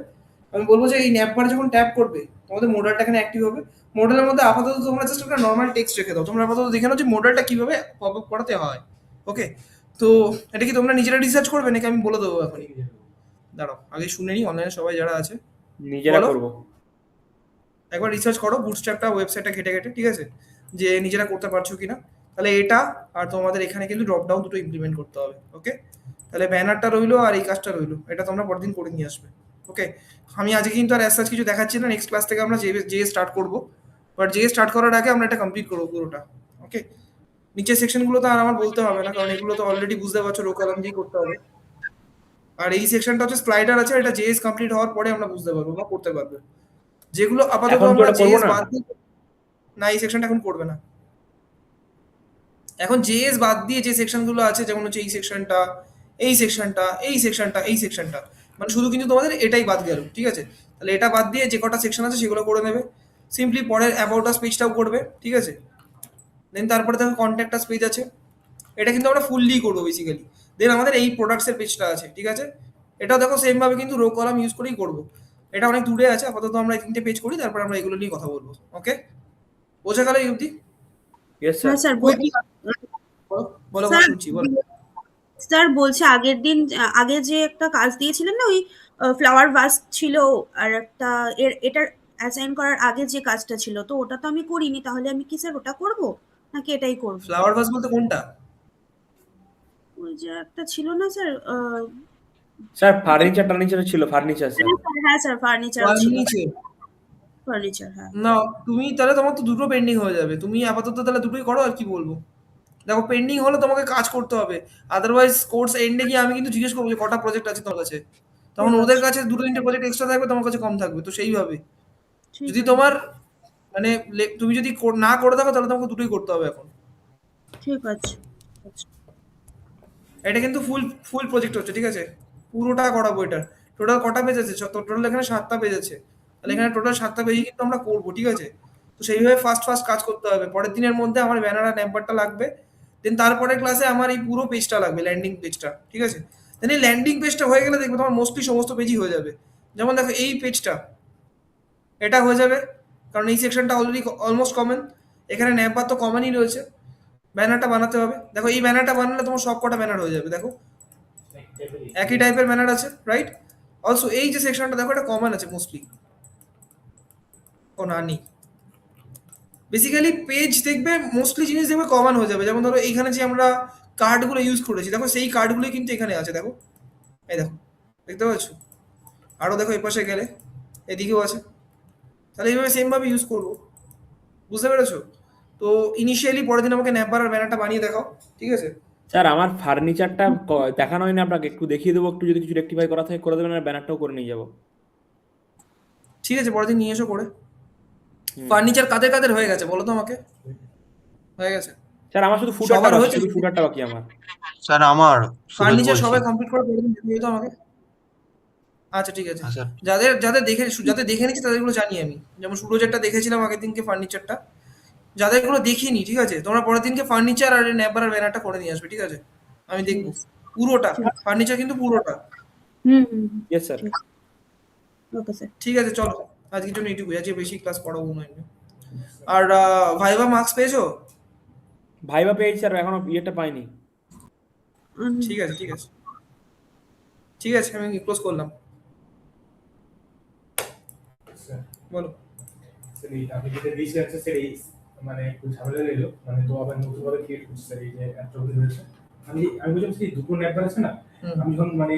আমি বলবো যে এই ন্যাপ বার যখন ট্যাপ করবে তোমাদের মডেলটা এখানে অ্যাক্টিভ হবে। মডেলের মধ্যে আপাতত তোমরা জাস্ট একটা নর্মাল টেক্সট রেখে দাও, তোমরা আপাতত দেখে নাও যে মডেলটা কিভাবে পপ আপ করাতে হয়। ওকে, তো এটা কি তোমরা নিজেরা রিসার্চ করবে নাকি আমি বলে দেবো এখনই? দাঁড়াও আগে শুনে নিই অনলাইনে সবাই যারা আছে, নিজেরা বলো। করবো। একবার রিসার্চ করো বুটস্ট্র্যাপটা ওয়েবসাইটটা ঘেটে ঘেটে, ঠিক আছে, যে নিজেরা করতে পারছো কিনা। তাহলে এটা আর তোমাদের এখানে কিন্তু ড্রপ ডাউন দুটো ইমপ্লিমেন্ট করতে হবে। ওকে, তাহলে ব্যানারটা রইলো আর এই কাজটা রইলো, এটা তোমরা পরদিন করে নিয়ে আসবে। ওকে, আমি আজকে কিন্তু আর অ্যাজ সাচ কিছু দেখাচ্ছি না, নেক্সট ক্লাস থেকে আমরা যে স্টার্ট করবো, বাট যে স্টার্ট করার আগে আমরা এটা কমপ্লিট করবো পুরোটা। ওকে, নিচের সেকশনগুলো তো আর আমার বলতে হবে না, কারণ এগুলো তো অলরেডি বুঝতে পারছো রো কলাম দিয়ে করতে হবে। আর এই সেকশনটা হচ্ছে স্লাইডার আছে, এটা জেএস কমপ্লিট হওয়ার পরে আমরা বুঝতে পারবো বা করতে পারবো। যেগুলো আপাতত এখন কি আমরা ওটা করবো জেএস না? বাদ দিয়ে, না এই সেকশনটা এখন করবে না। এখন জেএস বাদ দিয়ে যে সেকশনগুলো আছে, যেমন হচ্ছে এই সেকশনটা, এই সেকশনটা, এই সেকশনটা, এই সেকশনটা, মানে শুধু কিন্তু তোমাদের এটাই বাদ গেল, ঠিক আছে। তাহলে এটা বাদ দিয়ে যে কটা সেকশন আছে সেগুলো করে নেবে। সিম্পলি পরের অ্যাবাউট আস পেজটাও করবে, ঠিক আছে। দেন তারপরে দেখো কন্ট্যাক্ট আস পেজ আছে, এটা কিন্তু আমরা ফুললি করবো বেসিক্যালি। দেন আমাদের এই প্রোডাক্টসের পেজটা আছে, ঠিক আছে। এটাও দেখো সেম ভাবে কিন্তু রো কলাম ইউজ করেই করবো। এটা অনেক দূরে আছে, আপাতত আমরা এই তিনটে পেজ করি, তারপর আমরা এগুলো নিয়ে কথা বলবো। ওকে, বোঝা গেল এই অবধি? ইয়েস হ্যাঁ স্যার। স্যার বলো বলো, স্যার শুনছি, বলো। স্যার বলছে আগের দিন আগে যে একটা কাজ দিয়েছিলেন না, ওই ফ্লাওয়ার ভাস ছিল, আর একটা এটার অ্যাসাইন করার আগে যে কাজটা ছিল, তো ওটা তো আমি করিনি, তাহলে আমি কি স্যার ওটা করব নাকি এটাই করব? ফ্লাওয়ার ভাস বলতে কোনটা? ওই যে একটা ছিল না স্যার, স্যার ফার্নিচার ছিল, ফার্নিচার স্যার। হ্যাঁ স্যার ফার্নিচার ছিল, নিচে ফার্নিচার হ্যাঁ। না, তুমি তাহলে তোমার তো দুটো পেন্ডিং হয়ে যাবে, তুমি আপাতত তাহলে দুটোই করো, আর কি বলবো। দেখো পেন্ডিং হলে তোমাকে কাজ করতে হবে, আদারওয়াইজ কোর্স এন্ডে গিয়ে আমি কিন্তু জিজ্ঞেস করবো যে কটা প্রজেক্ট আছে তোমার কাছে, তখন ওদের কাছে দুটো তিনটে প্রজেক্ট এক্সট্রা থাকবে, তোমার কাছে কম থাকবে, তো সেইভাবে ঠিক যদি আছে, তোমার মানে তুমি যদি না করে থাকো তাহলে তোমাকে দুটোই করতে হবে এখন। ঠিক আছে। আচ্ছা। এটা কিন্তু ফুল ফুল প্রজেক্ট হচ্ছে, ঠিক আছে, পুরোটা করাবো। এটা টোটাল কটা পেজ আছে? টোটাল এখানে 7টা পেজ আছে, তাহলে এখানে টোটাল 7টা পেজই কিন্তু আমরা করবো, ঠিক আছে। তো সেইভাবে ফার্স্ট ফার্স্ট কাজ করতে হবে, পরের দিনের মধ্যে আমার ব্যানার আর নাম্বারটা লাগবে। দেন তারপরে ক্লাসে আমার এই পুরো পেজটা লাগবে, ল্যান্ডিং পেজটা, ঠিক আছে। দেন এই ল্যান্ডিং পেজটা হয়ে গেলে দেখবে তোমার মোস্টলি সমস্ত পেজই হয়ে যাবে। যেমন দেখো এই পেজটা, এটা হয়ে যাবে, কারণ এই সেকশনটা অলরেডি অলমোস্ট কমন, এখানে নাম্বার তো কমনই রয়েছে। ব্যানারটা বানাতে হবে, দেখো এই ব্যানারটা বানালে তোমার সব কটা ব্যানার হয়ে যাবে, দেখো একই টাইপের ব্যানার আছে, রাইট। অলসো এই যে সেকশনটা দেখো, এটা কমন আছে মোস্টলি, ও না নেই। বেসিক্যালি পেজ দেখবে মোস্টলি জিনিস দেখবে কমন হয়ে যাবে। যেমন ধরো এইখানে যে আমরা কার্ডগুলো ইউজ করেছি, দেখো সেই কার্ডগুলোই কিন্তু এখানে আছে, দেখো এই দেখো, দেখতে পাচ্ছ। আরও দেখো এই পাশে গেলে এদিকেও আছে, তাহলে এইভাবে সেমভাবে ইউজ করবো, বুঝতে পেরেছো? তো ইনিশিয়ালি পরের দিন আমাকে ন্যাপবার আর ব্যানারটা বানিয়ে দেখাও, ঠিক আছে। স্যার আমার ফার্নিচারটা দেখানো হয়নি আপনাকে, একটু দেখিয়ে দেবো, একটু যদি কিছু রেক্টিফাই করা থাকে করে দেবেন, আর ব্যানারটাও করে নিয়ে যাবো। ঠিক আছে, পরের দিন নিয়ে এসো করে। হুম। ফার্নিচার কাদের কাদের হয়ে গেছে বলো তো আমাকে? হয়ে গেছে স্যার আমার শুধু ফুটারটা সবার বাকি, হয়েছে? শুধু ফুটারটা বাকি আমার। স্যার আমার ফার্নিচার বলছি। সবাই কমপ্লিট করে পরের দিন দেখিয়ে দাও আমাকে। আচ্ছা ঠিক আছে, হ্যাঁ স্যার। যাদের যাদের দেখে নিচ্ছি তাদেরগুলো জানি আমি। যেমন সুরজেরটা দেখেছিলাম আগের দিনকে, ফার্নিচারটা। যাদেরগুলো দেখিনি, ঠিক আছে, তোমরা পরের দিনকে ফার্নিচার আর ন্যাপবার আর ব্যানারটা করে নিয়ে আসবে, ঠিক আছে। আমি দেখবো পুরোটা, ফার্নিচার কিন্তু পুরোটা। হুম হুম হুম, ইয়েস স্যার। Okay sir. ঠিক আছে চলো, আজকের জন্য এইটুকুই, আজকে বেশি ক্লাস করাবো না আমি। আর ভাইবা মার্কস পেয়েছো? ভাইবা পেয়েছি স্যার, এখনো ইয়েটা পাইনি। ঠিক আছে ঠিক আছে ঠিক আছে, আমি ক্লোজ করলাম, বলো। স্যার এই আপনি যেটা দিয়েছিলেন স্যার, এই মানে একটু ঝামেলা রইলো, মানে তো আবার নতুন ভাবে ক্রিয়েট করছি স্যার, এই যে একটা রয়েছে। আমি বলছিলাম সেই দুটো ন্যাপবার আছে না, হুম। আমি যখন মানে